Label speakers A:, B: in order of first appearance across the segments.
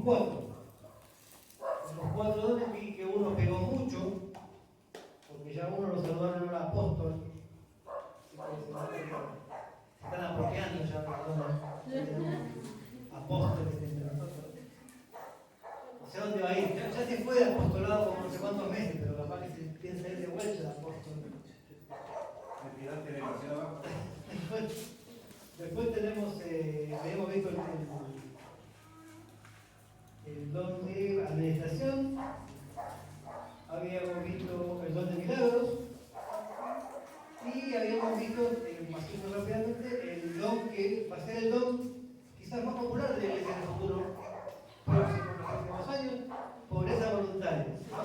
A: elegimos cuatro. Los cuatro dones vi que uno pegó mucho, porque ya uno lo saludaron al apóstol. Se están apropiando ya los dones. Tenemos apóstoles entre nosotros. No sé dónde va a ir. Ya se fue de apostolado como no sé cuántos meses, pero capaz que se piensa ir de vuelta de apóstol.
B: Me tiraste demasiado abajo.
A: Después tenemos, habíamos visto el don de administración, habíamos visto el don de milagros y habíamos visto, más rápidamente, el don que va a ser el don quizás más popular de la iglesia en el futuro próximo, en los próximos años, pobreza voluntaria, ¿no?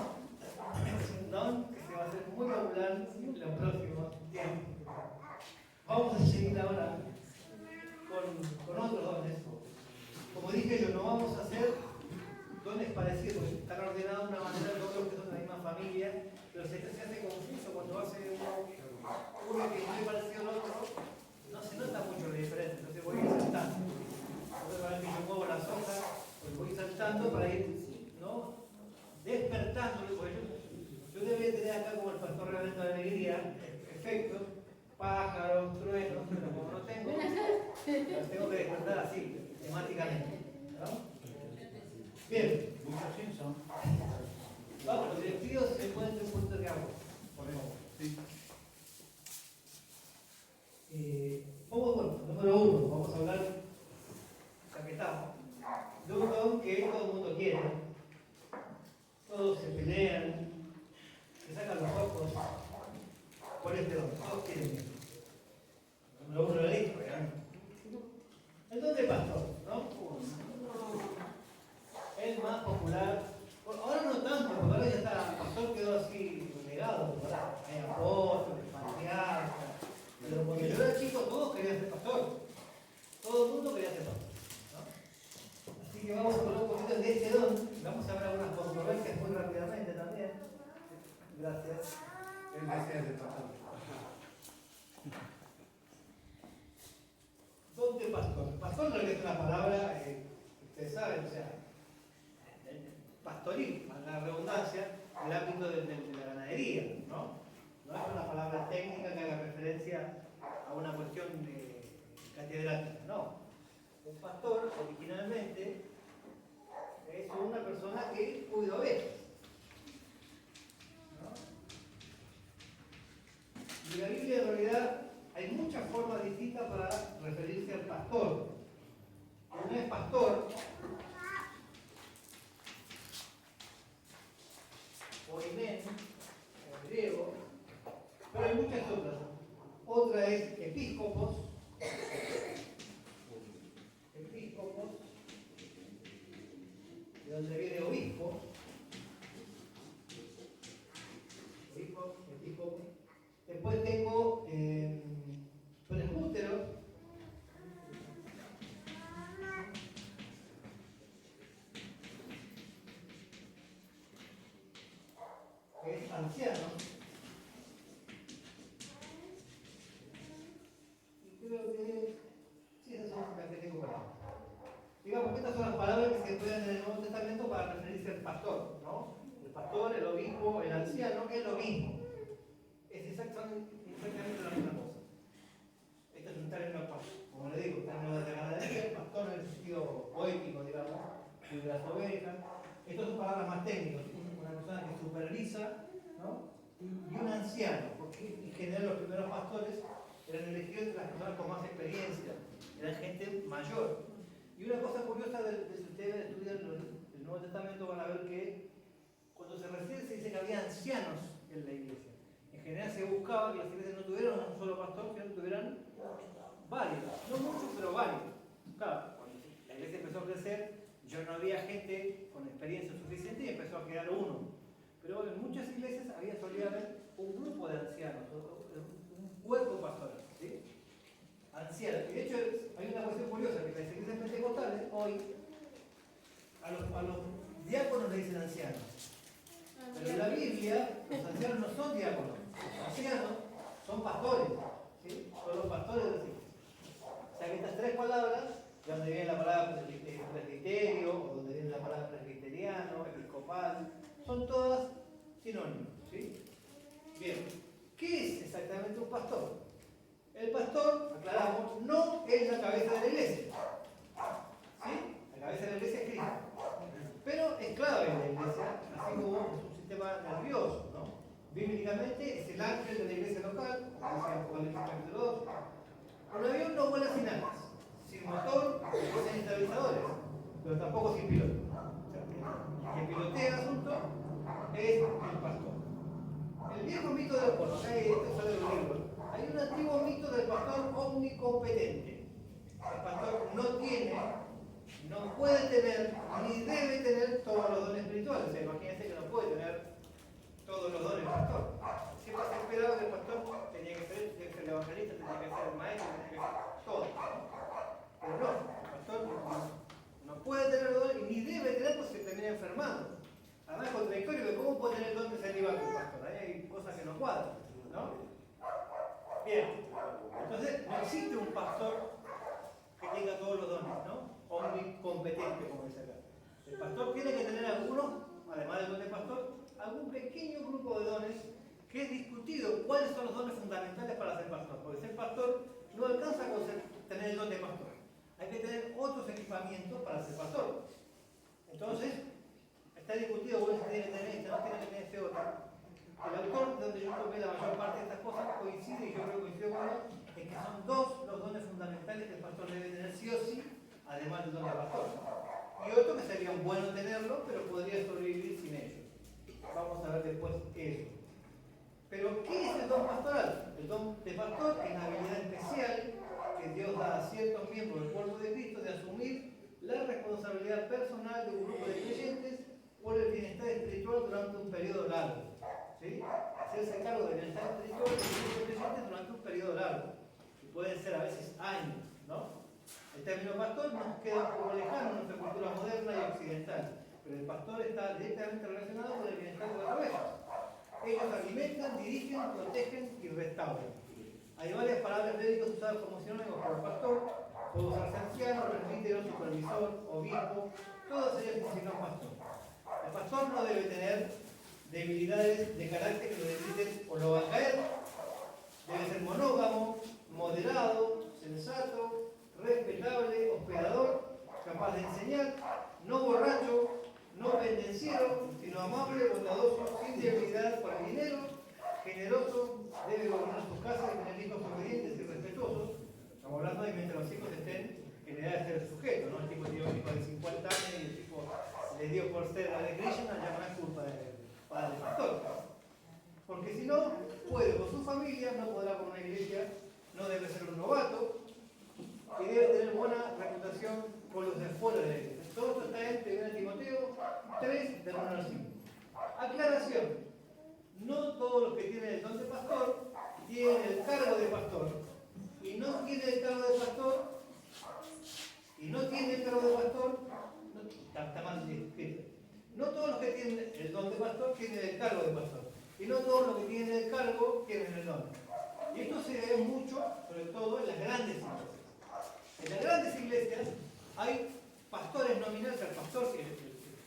A: Es un don que se va a hacer muy popular en los próximos tiempos. Vamos a seguir ahora con otros dones. Como dije yo, no vamos a hacer dones parecidos, porque están ordenados de una manera, todos que son de la misma familia, pero se hace confuso cuando hace uno que es muy parecido al otro, no se nota mucho la diferencia, entonces voy a ir saltando. Entonces para que yo muevo las hojas, pues voy saltando para ir, ¿no? Despertando, porque yo debería tener acá como el pastor Reverendo de Alegría, efectos, pájaros, truenos, pero como no tengo, los tengo que despertar así, temáticamente, ¿no? Bien.
B: Muchos Simpson.
A: Vamos, los directivos se pueden un punto de agua.
B: Ponemos. Sí.
A: Bueno, número uno, vamos a hablar, ya que estamos, de un don que todo el mundo quiere. Todos se pelean, se sacan los ojos por este don. Todos quieren esto. Número uno de la lista, ¿verdad? El don de pastor, ¿no? El más popular. Ahora no tanto, porque ahora ya está, el pastor quedó así relegado, ¿verdad? Hay apóstoles, patriarcas. Pero cuando yo era chico, todos querían ser pastor. Todo el mundo quería ser pastor, ¿no? Así que vamos a hablar un poquito de este don. Vamos a ver algunas controversias muy rápidamente también. Gracias.
B: Gracias del pastor.
A: Don de pastor. Pastor no es una palabra, ustedes saben, o sea, pastoril, a la redundancia, el ámbito de la ganadería, ¿no? No es una palabra técnica que haga referencia a una cuestión catedrática, no. Un pastor, originalmente, es una persona que cuida ovejas, ¿no? Y en la Biblia, en realidad, hay muchas formas distintas para referirse al pastor. Uno es pastor, oimen, en griego, pero hay muchas otras. Otra es episcopos, de donde viene obispo, episcopos. Después tengo presbúteros, que es anciano. Y creo que sí, esas son las que tengo para ahora. Digamos que estas son las palabras que se emplean en el Nuevo Testamento para referirse al pastor, ¿no? El pastor, el obispo, el anciano, es lo mismo. Es exactamente la misma cosa. Esto es un término, como le digo, un término de la ganadería, el pastor en el sentido poético, digamos, de las ovejas. Estas son palabras más técnicas, una persona que supervisa, ¿no? Y un anciano, porque en general los primeros pastores eran elegidos entre las personas con más experiencia, eran gente mayor. Y una cosa curiosa si ustedes estudian el Nuevo Testamento van a ver que cuando se refiere se dice que había ancianos en la iglesia. En general se buscaba que las iglesias no tuvieran un solo pastor, sino que tuvieran varios, no muchos, pero varios. Claro, cuando la iglesia empezó a crecer, ya no había gente con experiencia suficiente y empezó a quedar uno. Pero en muchas iglesias solía haber un grupo de ancianos, un cuerpo pastoral, ¿sí? Ancianos. Y de hecho hay una cuestión curiosa, que las iglesias pentecostales hoy a los diáconos le dicen ancianos. Pero en la Biblia los ancianos no son diáconos, los ancianos son pastores, ¿sí? Son los pastores de las iglesias. O sea que estas tres palabras, donde viene la palabra presbiterio, o donde viene la palabra episcopal, son todas sinónimos, ¿sí? Bien, ¿qué es exactamente un pastor? El pastor, aclaramos, no es la cabeza de la iglesia, ¿sí? La cabeza de la iglesia es Cristo, pero es clave en la iglesia, así como es un sistema nervioso, ¿no? Bíblicamente es el ángel de la iglesia local, como dice Apocalipsis capítulo 2. Un avión no vuela sin alas, sin motor, sin estabilizadores, pero tampoco sin piloto. O sea, quien pilotea el asunto es el pastor. El viejo mito del pastor, esto sale del libro, hay un antiguo mito del pastor omnicompetente. El pastor no puede tener, ni debe tener todos los dones espirituales. O sea, imagínense que no puede tener todos los dones del pastor. Siempre se esperaba que el pastor tenía que ser el evangelista, tenía que ser el maestro, tenía que ser todo. Pero no, el pastor no puede tener los dones y ni debe tener porque se termina enfermando. Además es contradictorio, que ¿cómo puede tener el don de celibato el pastor? Ahí hay cosas que no cuadran, ¿no? Bien, entonces no existe un pastor que tenga todos los dones, ¿no? Omnicompetente, como dice acá. El pastor tiene que tener algunos, además del don de pastor, algún pequeño grupo de dones que es discutido cuáles son los dones fundamentales para ser pastor. Porque ser pastor no alcanza con tener el don de pastor. Hay que tener otros equipamientos para ser pastor. Entonces, está discutido, bueno, si tiene que tener este, no tiene que tener este otro. El autor, donde yo tomé la mayor parte de estas cosas, coincide, y yo creo que coincido con él, en que son dos los dones fundamentales que el pastor debe tener sí o sí, además del don de pastor. Y otro que sería bueno tenerlo, pero podría sobrevivir sin ellos. Vamos a ver después eso. Pero, ¿qué es el don pastoral? El don de pastor es la habilidad especial que Dios da a ciertos miembros del cuerpo de Cristo de asumir la responsabilidad personal de un grupo de creyentes por el bienestar espiritual durante un periodo largo. ¿Sí? Hacerse cargo del bienestar espiritual de un grupo de creyentes durante un periodo largo. Que pueden ser a veces años, ¿no? El término pastor nos queda un poco lejano en nuestra cultura moderna y occidental, pero el pastor está directamente relacionado con el bienestar de las ovejas. Ellos alimentan, dirigen, protegen y restauran. Hay varias palabras médicas usadas como sinónimos por pastor, puede usarse anciano, presbítero, supervisor, obispo, todas ellas significan pastor. El pastor no debe tener debilidades de carácter que lo debiliten o lo hagan caer. Debe ser monógamo, moderado, sensato, respetable, hospedador, capaz de enseñar, no borracho, no pendenciero, sino amable, bondadoso, sin debilidad por el dinero, generoso, debe gobernar sus casas y tener hijos obedientes y respetuosos. Estamos hablando de mientras los hijos estén en edad de ser sujetos, ¿no? El tipo tiene un hijo de 50 años y el tipo le dio por ser a de Krishna, ya no es culpa del padre pastor. Porque si no, puede con su familia, no podrá con una iglesia, no debe ser un novato y debe tener buena reputación con los de fuera de la iglesia. Todo esto está en 1 Timoteo 3, del 1 al 5. Aclaración. No todos los que tienen el don de pastor tienen el cargo de pastor. Y no tienen el cargo de pastor, está mal escrito. No todos los que tienen el don de pastor tienen el cargo de pastor. Y no todos los que tienen el cargo tienen el don. Y esto se ve mucho, sobre todo en las grandes iglesias. En las grandes iglesias hay pastores nominales, el pastor, que es el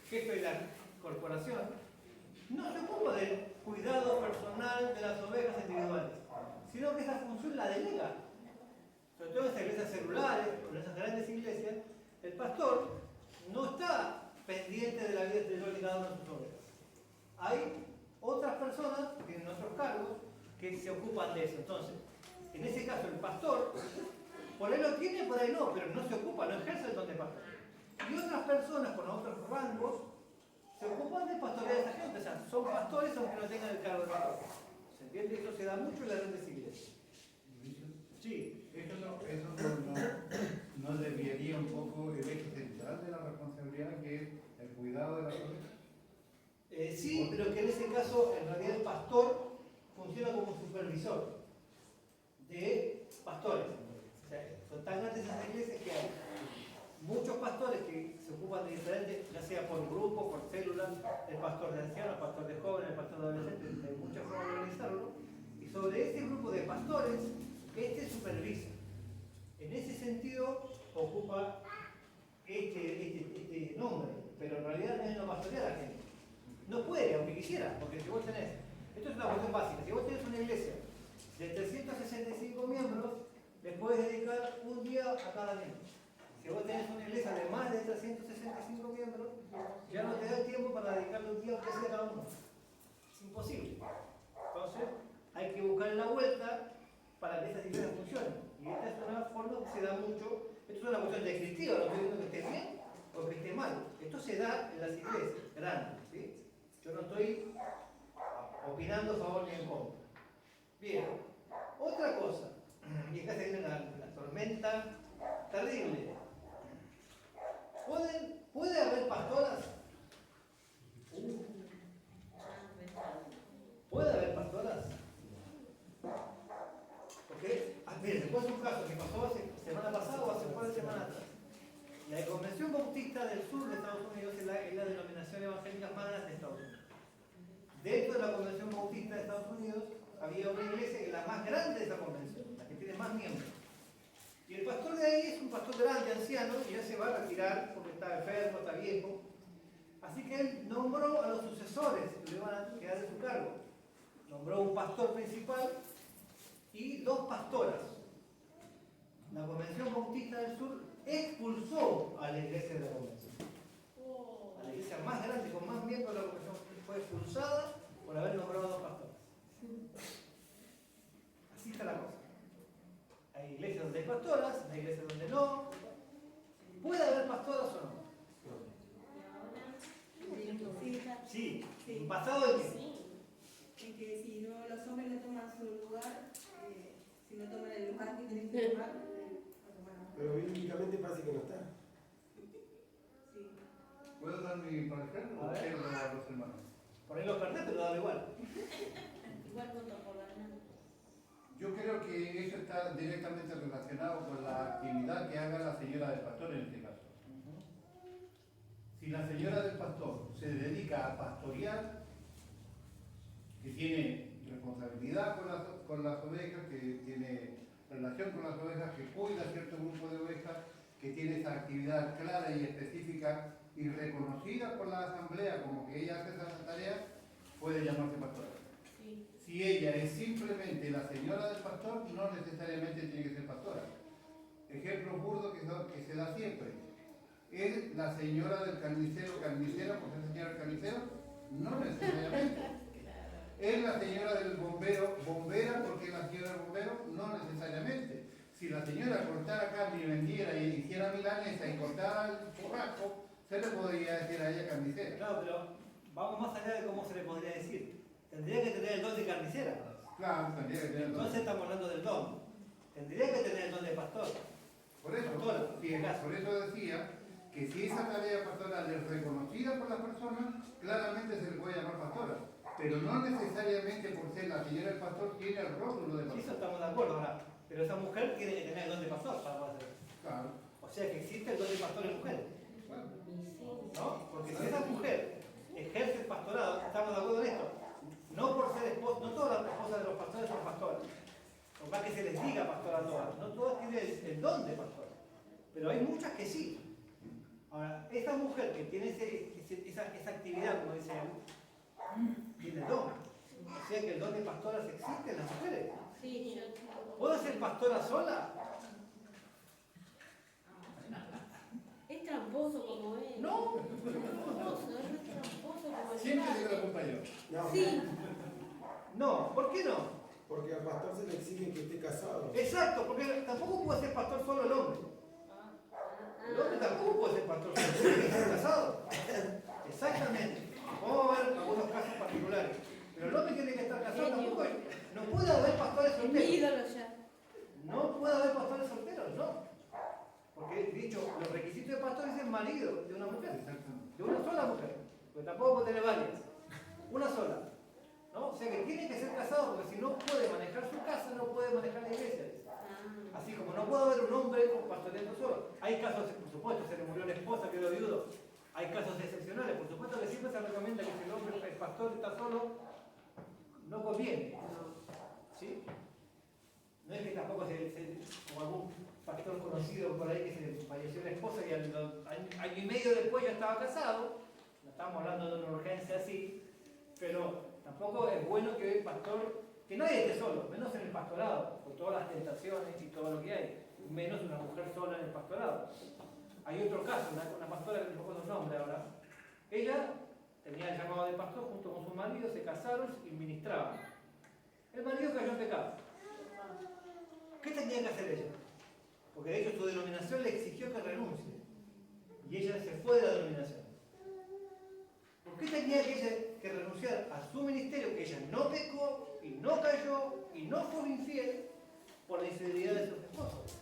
A: jefe de la corporación, no se ocupa del cuidado personal de las ovejas individuales, sino que esa función la delega. Sobre todo en esas iglesias celulares, o en esas grandes iglesias, el pastor no está pendiente de la vida espiritual de cada una de sus ovejas. Hay otras personas que tienen otros cargos que se ocupan de eso. Entonces, en ese caso, el pastor, por ahí lo tiene, por ahí no, pero no se ocupa, no ejerce el don de pastor. Y otras personas con otros rangos se ocupan de pastorear a esa gente, o sea, son pastores aunque no tengan el cargo de pastor. ¿Se entiende? Eso se da mucho en las grandes iglesias. Sí.
B: Eso no desviaría un poco el eje central de la responsabilidad, que es el cuidado de las ovejas.
A: Sí, pero que en ese caso, en realidad, el pastor funciona como supervisor de pastores. O sea, son tan grandes esas iglesias que hay muchos pastores que se ocupan de diferentes, ya sea por grupo, por célula, el pastor de ancianos, el pastor de jóvenes, el pastor de adolescentes, hay muchas formas de organizarlo. Y sobre ese grupo de pastores, este supervisa. En ese sentido, ocupa este nombre, pero en realidad él no pastorea a la gente. No puede, aunque quisiera, porque si vos tenés, esto es una cuestión básica, si vos tenés una iglesia de 365 miembros, les podés dedicar un día a cada miembro. Si vos tenés una iglesia de más de 365 miembros, ya no te da el tiempo para dedicarle un día aunque sea a cada uno. Es imposible. Entonces, hay que buscar la vuelta para que estas iglesias funcionen. Y esta es una forma que se da mucho. Esto es una cuestión descriptiva, no estoy diciendo que esté bien o que esté mal. Esto se da en las iglesias grandes. ¿Sí? Yo no estoy opinando a favor ni en contra. Bien, otra cosa, y acá se viene la tormenta terrible. ¿Puede haber pastoras? ¿Puede haber pastoras? Porque, miren, después un caso que pasó hace semana pasada o hace un par de semanas atrás. La Convención Bautista del Sur de Estados Unidos es la denominación evangélica más grande de Estados Unidos. Dentro de la Convención Bautista de Estados Unidos había una iglesia que es la más grande de esa convención, la que tiene más miembros. Y el pastor de ahí es un pastor grande, anciano, y ya se va a retirar porque está enfermo, está viejo. Así que él nombró a los sucesores que le van a quedar en su cargo. Nombró un pastor principal y 2 pastoras. La Convención Bautista del Sur expulsó a la iglesia de la convención. A la iglesia más grande, con más miembros de la convención, fue expulsada por haber nombrado a 2 pastores. Así está la cosa. Hay iglesias donde hay pastoras, hay iglesias donde no. ¿Puede haber pastoras o no? Sí.
C: Sí.
A: ¿Basado en qué?
C: En que si no, los hombres no toman su lugar, si no toman el lugar que tienen que tomar, no toman.
D: Pero bíblicamente parece que no está.
C: Sí.
B: ¿Puedo dar mi parecer o
A: A ver.
B: quiero a los hermanos?
A: Por ahí los perdés, pero da igual.
E: Igual voto por la hermana.
B: Yo creo que eso está directamente relacionado con la actividad que haga la señora del pastor en este caso. Si la señora del pastor se dedica a pastorear, que tiene responsabilidad con las ovejas, que tiene relación con las ovejas, que cuida cierto grupo de ovejas, que tiene esa actividad clara y específica y reconocida por la asamblea como que ella hace esa tarea, puede llamarse pastora.
E: Sí.
B: Si ella es simplemente la señora del pastor, no necesariamente tiene que ser pastora. Ejemplo burdo que se da siempre. ¿Es la señora del carnicero carnicera por ser señora del carnicero? No necesariamente. ¿Es la señora del bombero bombera porque es la señora del bombero? No necesariamente. Si la señora cortara carne y vendiera y hiciera milanesa y cortara el churrasco, se le podría decir a ella carnicera.
A: Claro, pero vamos más allá de cómo se le podría decir. Tendría que tener el don de carnicera.
B: Claro, tendría que tener el don.
A: Entonces estamos hablando del don. Tendría que tener el don de pastor.
B: Por eso,
A: Pastora,
B: sí, por eso decía que si esa tarea pastoral es reconocida por la persona, claramente se le puede llamar pastora. Pero no necesariamente por ser la señora del pastor tiene el rótulo de
A: Sí, eso
B: pastor.
A: estamos de acuerdo ahora. Pero esa mujer tiene que tener el don de pastor para poder hacerlo.
B: Claro.
A: O sea que existe el don de pastor en mujeres.
B: Claro.
A: ¿No? Porque si esa mujer ejerce el pastorado, estamos de acuerdo en esto. No por ser esposa, no todas las esposas de los pastores son pastoras. Por más que se les diga pastor a todas, no todas tienen el don de pastor. Pero hay muchas que sí. Ahora, esta mujer que tiene esa actividad, como dice él, tiene el don. O sea que el don de pastoras existe en las mujeres.
E: Sí, yo.
A: ¿Puedo ser pastora sola?
E: Es tramposo como él.
A: No.
E: Es tramposo como él.
B: Siempre digo lo compañero.
D: No,
E: Sí.
A: No, ¿por qué no?
D: porque al pastor se le exige que esté casado.
A: Exacto, porque tampoco puede ser pastor solo el hombre. El hombre tampoco puede ser pastor solo, tiene que estar casado. Exactamente. Vamos a ver algunos casos particulares. Pero el hombre tiene que estar casado tampoco. No puede haber pastores
E: Es mi
A: solteros.
E: ídolo ya.
A: No puede haber pastores solteros, no. Porque, dicho, los requisitos de pastor es el marido de una mujer.
B: Exactamente.
A: De una sola mujer. Porque tampoco puede tener varias. Una sola. ¿No? O sea que tiene que ser casado porque si no puede manejar su casa, no puede manejar la iglesia. Así como no puede haber un hombre con pastoreando solo. Hay casos, por supuesto, se le murió la esposa, quedó viudo. Hay casos excepcionales. Por supuesto que siempre se recomienda que si el hombre, el pastor está solo, no conviene. ¿Sí? No es que tampoco como algún pastor conocido por ahí que se falleció la esposa y año y medio después ya estaba casado. No estamos hablando de una urgencia así. Pero tampoco es bueno que el pastor, que nadie esté solo, menos en el pastorado, con todas las tentaciones y todo lo que hay, menos una mujer sola en el pastorado. Hay otro caso, una pastora que no recuerdo el nombre ahora. Ella tenía el llamado de pastor junto con su marido, se casaron y ministraban. El marido cayó en pecado. ¿Qué tenía que hacer ella? Porque de hecho su denominación le exigió que renuncie. Y ella se fue de la denominación. ¿Por qué tenía que renunciar a su ministerio? Que ella no pecó, y no cayó, y no fue infiel por la infidelidad de sus esposos.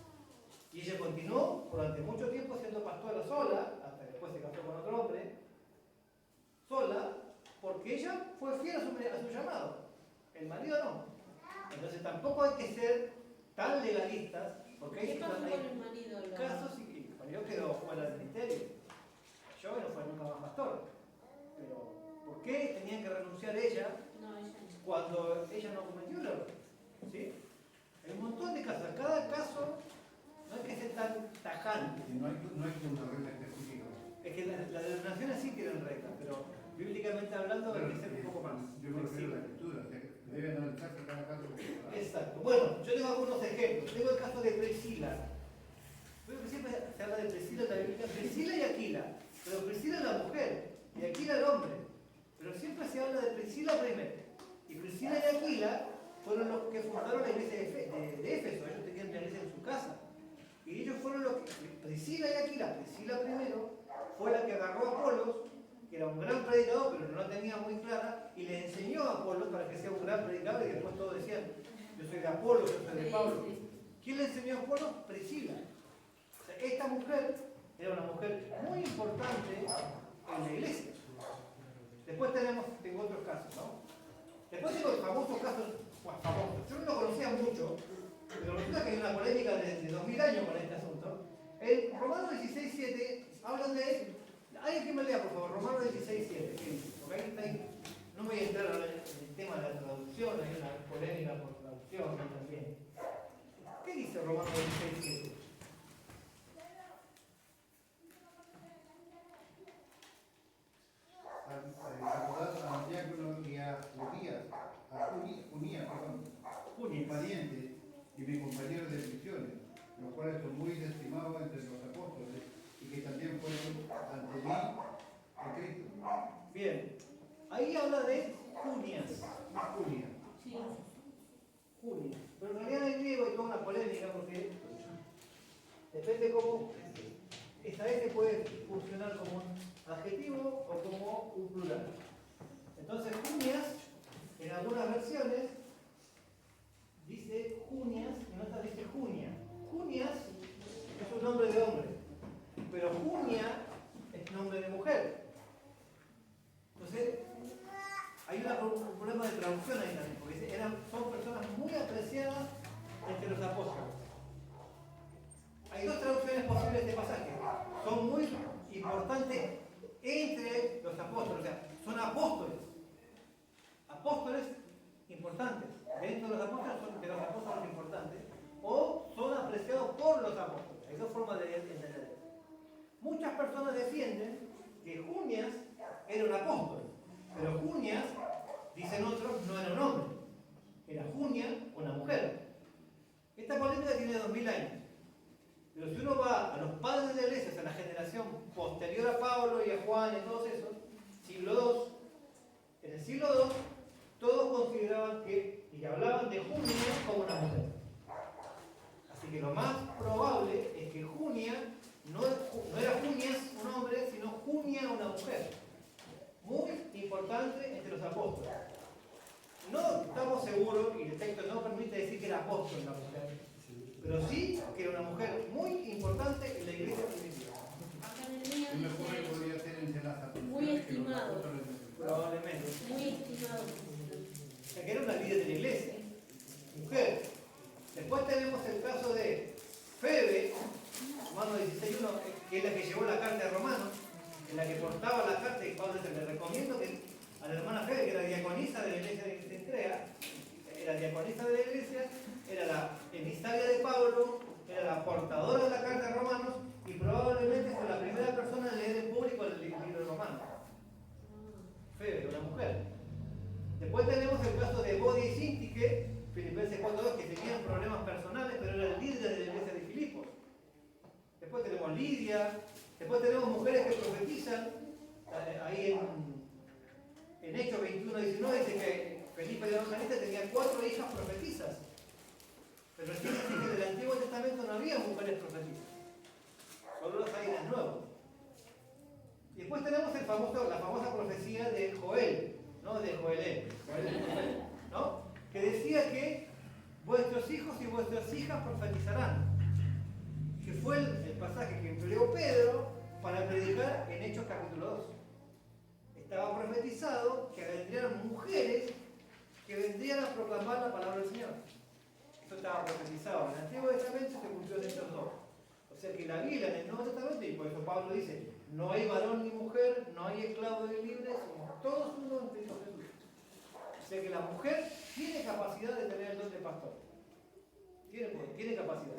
A: Y ella continuó durante mucho tiempo siendo pastora sola, hasta que después se casó con otro hombre, sola, porque ella fue fiel a su llamado. El marido no. Entonces tampoco hay que ser tan legalistas, porque
E: ¿Qué
A: hay
E: pasó con el marido?
A: casos y el marido quedó fuera del ministerio. Yo no fue nunca más pastor. Pero, ¿por qué tenían que renunciar ella
E: No, ella no.
A: cuando ella no cometió el error? ¿Sí? Hay un montón de casos. Cada caso no hay que ser tan tajante.
B: No hay una regla específica.
A: Es que las denominaciones sí tienen reglas, pero bíblicamente hablando hay que ser un poco más
B: Yo me refiero a la
A: flexible.
B: escritura, o sea, que debe analizarse cada caso.
A: Exacto. Bueno, yo tengo algunos ejemplos. Tengo el caso de Priscila. Veo que siempre se habla de Priscila en la Biblia. Priscila y Aquila. Pero Priscila es la mujer y Aquila el hombre. Pero siempre se habla de Priscila primero. Y Priscila y Aquila fueron los que fundaron la iglesia de Éfeso. Ellos tenían la iglesia en su casa. Y ellos fueron los que, Priscila y Aquila, Priscila primero, fue la que agarró a Apolos, que era un gran predicador, pero no la tenía muy clara, y le enseñó a Apolos para que sea un gran predicador, y después todos decían, yo soy de Apolos, yo soy de Pablo. ¿Quién le enseñó a Apolos? Priscila. O sea, esta mujer era una mujer muy importante en la iglesia. Después tengo otros casos, ¿no? Después tengo los famosos casos, bueno, famosos. Yo no lo conocía mucho, pero resulta que hay una polémica de 2000 años con este asunto. En Romanos 16:7 hablan de... Alguien que me lea, por favor, Romanos 16:7. ¿Qué dice? Porque ahí no me voy a entrar en el tema de la traducción, hay una polémica por traducción también. ¿Qué dice Romanos 16:7?
B: Saludad al diácono y a Junías, mi pariente y mi compañero de misiones, los cuales son muy estimados entre los apóstoles y que también fueron ante mí a Cristo.
A: Bien, ahí habla de Junias.
B: Junías.
E: Sí.
A: Junias. Pero en realidad en el griego hay toda una polémica porque depende cómo esta vez puede funcionar como un adjetivo o como un plural. Entonces Junias, en algunas versiones, dice Junias y en otras dice Junia. Junias es un nombre de hombre, pero Junia es nombre de mujer. Entonces, hay un problema de traducción ahí también, porque son personas muy apreciadas entre los apóstoles. Hay dos traducciones posibles de este pasaje. Son muy importantes entre los apóstoles, o sea, son apóstoles. Apóstoles importantes. Dentro de los apóstoles son de los apóstoles importantes. O son apreciados por los apóstoles. Hay dos formas de entender. Muchas personas defienden que Junias era un apóstol. Pero Junias, dicen otros, no era un hombre. Era Junia, una mujer. Esta polémica tiene 2000 años. Pero si uno va a los padres de la iglesia, o sea, la generación posterior a Pablo y a Juan y todos esos, siglo II, en el siglo II, todos consideraban y hablaban de Junia como una mujer. Así que lo más probable es que Junia no era Junias un hombre, sino Junia una mujer. Muy importante entre los apóstoles. No estamos seguros, y el texto no permite decir que era apóstol la mujer, pero sí que era una mujer muy importante en la iglesia primitiva.
E: Acá en el mío
B: Yo me acuerdo que
E: dice,
B: podría ser entre las apóstoles
E: muy
B: que los
E: estimado.
B: apóstoles.
A: Probablemente.
E: muy estimado.
A: O sea, que era una líder de la iglesia. Mujer. Después tenemos el caso de Febe, Romanos 16:1, que es la que llevó la carta de Romanos, en la que portaba la carta, y Pablo dice, le recomiendo que a la hermana Febe, que era diaconisa de la iglesia de Cencrea, era diaconisa de la iglesia, era la emisaria de Pablo, era la portadora de la carta de Romanos, y probablemente fue la primera persona en leer en público el libro de Romanos. Febe, una mujer. Después tenemos mujeres que profetizan, ahí en Hechos 21-19 dice que Felipe de Evangelista tenía 4 hijas profetizas. Pero quiere decir que en el Antiguo Testamento no había mujeres profetizas, solo las hay en el Nuevo. Y después tenemos la famosa profecía de Joel, ¿no? De Joel, ¿no? Que decía que vuestros hijos y vuestras hijas profetizarán. Que fue el pasaje que empleó Pedro para predicar en Hechos capítulo 2. Estaba profetizado que vendrían mujeres que vendrían a proclamar la palabra del Señor. Esto estaba profetizado. En el Antiguo Testamento se cumplió en Hechos 2. O sea que la Biblia en el Nuevo Testamento, y por eso Pablo dice, no hay varón ni mujer, no hay esclavo ni libre, somos todos uno en Cristo Jesús. O sea que la mujer tiene capacidad de tener el don de pastor. Tiene capacidad.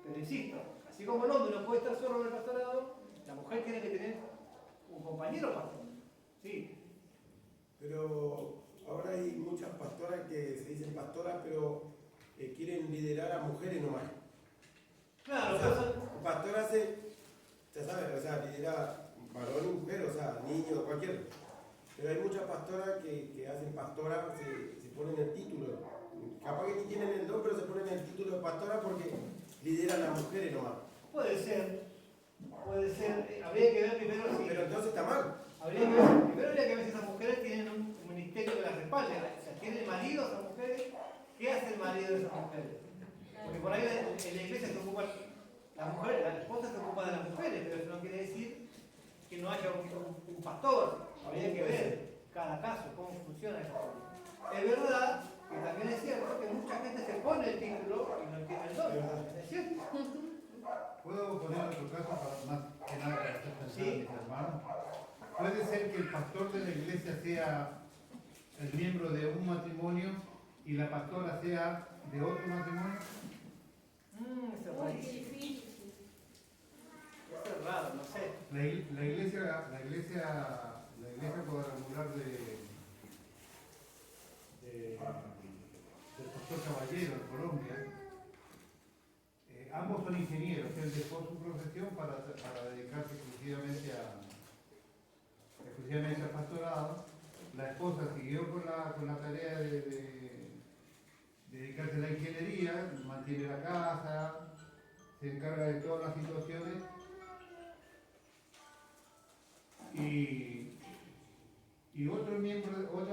A: Pero insisto, así como el hombre no puede estar solo en el pastorado, la mujer tiene que tener un compañero pastor. Sí.
D: Pero ahora hay muchas pastoras que se dicen pastoras, pero quieren liderar a mujeres nomás.
A: Claro,
D: O sea, pastora hace, ya sabes, o sea, lidera varón y mujer, o sea, niño, cualquiera. Pero hay muchas pastoras que hacen pastora, se ponen el título. Capaz que ni tienen el don, pero se ponen el título de pastora porque lideran a mujeres nomás.
A: puede ser, habría que ver primero si...
D: Pero entonces está mal.
A: Primero habría que ver si esas mujeres tienen un ministerio que las respalde. O sea, ¿tienen marido esas mujeres? ¿Qué hace el marido de esas mujeres? Porque por ahí en la iglesia se ocupa, la esposa se ocupa de las mujeres, pero eso no quiere decir que no haya un pastor. Habría que ver cada caso, cómo funciona esa cosa. Es verdad que también es cierto que mucha gente se pone el título y no tiene el don. ¿Es cierto?
B: ¿Puedo poner otro caso para más que nada para hacer pensar
A: Sí.
B: a mis hermanos? Puede ser que el pastor de la iglesia sea el miembro de un matrimonio y la pastora sea de otro matrimonio.
A: Eso es
E: Uy, qué
A: rarísimo.
E: difícil.
A: Eso es raro, no sé.
B: La iglesia cuadrangular del pastor Caballero en Colombia, ambos son ingenieros. Él dejó su profesión para dedicarse exclusivamente al pastorado. La esposa siguió con la tarea de dedicarse a la ingeniería, mantiene la casa, se encarga de todas las situaciones. Y otra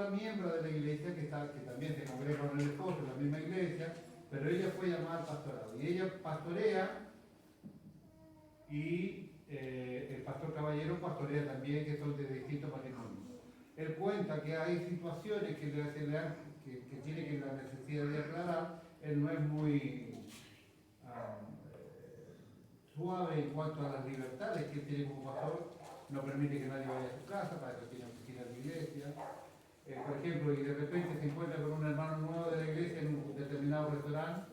B: miembro de la iglesia que también se congrega con el esposo en la misma iglesia, pero ella fue llamada al pastorado. Y ella pastorea y el pastor Caballero pastorea también, que son de distintos matrimonios. Él cuenta que hay situaciones que tiene que la necesidad de aclarar. Él no es muy suave en cuanto a las libertades que él tiene como pastor. No permite que nadie vaya a su casa, para eso tiene oficina de iglesia. Por ejemplo, y de repente se encuentra con un hermano nuevo de la iglesia en un determinado restaurante,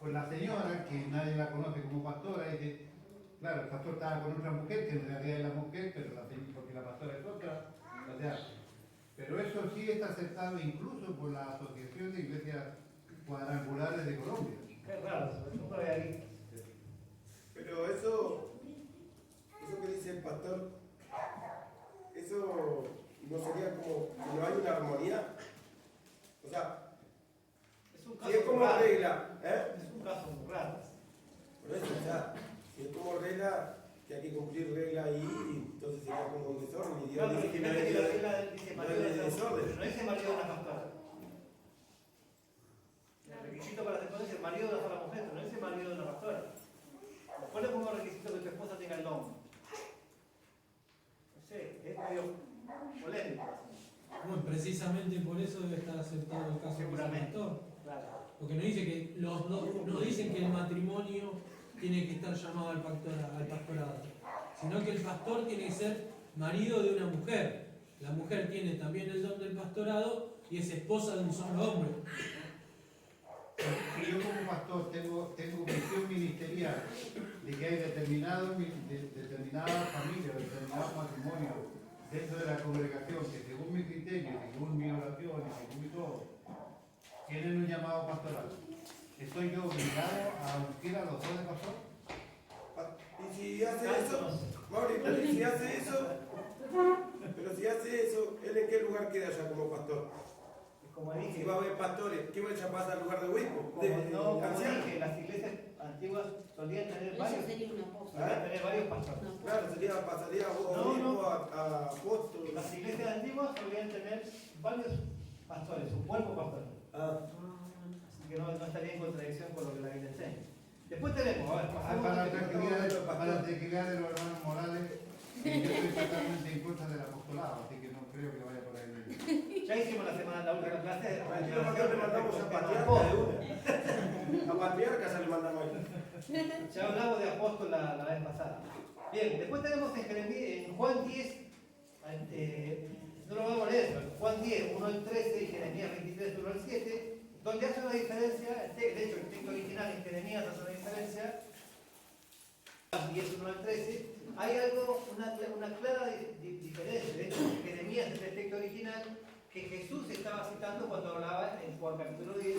B: pues la señora, que nadie la conoce como pastora, dice, claro, el pastor estaba con otra mujer, que en realidad es la mujer, pero porque la pastora es otra, o sea, pero eso sí está aceptado incluso por la Asociación de Iglesias Cuadrangulares de Colombia.
A: Qué raro, no lo había visto.
D: Pero eso que dice el pastor, eso no sería como que no hay una armonía. O sea,
A: Es un
D: si
A: caso
D: es como
A: muy raro.
D: regla,
A: Es un caso muy raro.
D: por eso, o sea, si es como regla, que hay que cumplir regla ahí, entonces sería como un desorden. Y Dios
A: No, pero
D: dice que no
A: fíjate que la
D: es
A: regla dice marido de
D: desorden.
A: no dice marido de una pastora. El requisito para hacer es el marido de una sola mujer, pero no dice marido de una pastora. Después le pongo requisito que tu esposa tenga el don. No sé, es medio polémico.
F: Bueno, precisamente por eso debe estar aceptado el caso del
A: Seguramente.
F: pastor.
A: Claro.
F: Porque no dice que no dicen que el matrimonio tiene que estar llamado al pastorado, sino que el pastor tiene que ser marido de una mujer. La mujer tiene también el don del pastorado y es esposa de un solo hombre.
B: Si yo como pastor tengo visión ministerial de que hay determinadas familias, determinados matrimonios dentro de la congregación que según mi criterio, según mi oración y según mi todo, tienen un llamado pastoral, ¿estoy yo obligado a ungir a los dos de pastor?
D: Y si hace
A: Tanto
D: eso,
A: no sé.
D: Mauri, pero si hace eso, ¿él en qué lugar queda ya como pastor?
A: Como
D: Si
A: dije,
D: va a haber pastores, ¿qué ya pasa al lugar de obispo?
A: como
D: anciano.
A: dije, las iglesias antiguas solían tener
E: Eso
A: varios,
E: sería un apóstol.
A: solían tener varios pastores.
E: No.
D: Claro, pasaría a
A: No,
D: obispo,
A: no.
D: a apóstol.
A: Las iglesias antiguas solían tener varios pastores, un cuerpo pastor.
D: Ah,
A: Así que no estaría en contradicción con lo que la Biblia enseña. Después tenemos, a ver, pasamos
B: Para
A: a
B: la tranquilidad de los hermanos Morales, yo estoy totalmente en contra del apostolado, así que no creo que vaya por ahí.
A: Ya hicimos la última clase de
D: tranquilo, porque le mandamos a patriarca de una. A patriarca se le mandamos ahí.
A: Ya hablamos de apóstol la vez pasada. Bien, después tenemos en Juan 10, no lo vamos a leer, pero Juan 10, 1 al 13 y Jeremías 23, 1 al 7, donde hace una diferencia, de hecho el texto original en Jeremías hace una diferencia, 10, 1 al 13, hay algo, una clara diferencia. De hecho, en Jeremías es el texto original que Jesús estaba citando cuando hablaba en Juan capítulo 10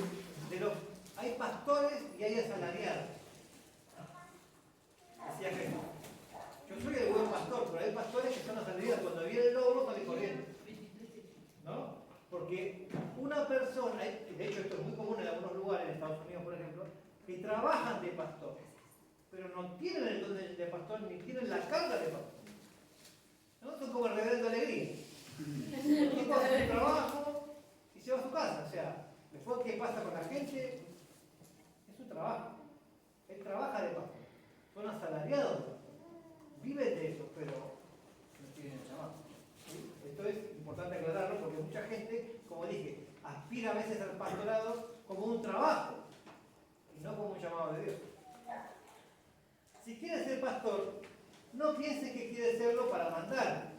A: de los, hay pastores y hay asalariados. Decía Jesús, yo soy el buen pastor, pero hay pastores que son asalariados, cuando viene el lobo sale corriendo, ¿no? Porque una persona, de hecho esto es muy común en algunos lugares, en Estados Unidos por ejemplo, que trabajan de pastor, pero no tienen el don de pastor ni tienen la carga de pastor, ¿no? Son como el reverendo Alegría. El tipo hace su trabajo y se va a su casa, o sea, después qué pasa con la gente, es su trabajo. Él trabaja de pastor, son asalariados de pastor, viven de eso, pero no tienen el llamado. ¿Sí? Esto es importante aclararlo porque mucha gente, como dije, aspira a veces al pastorado como un trabajo y no como un llamado de Dios. Si quiere ser pastor, no piense que quiere serlo para mandar.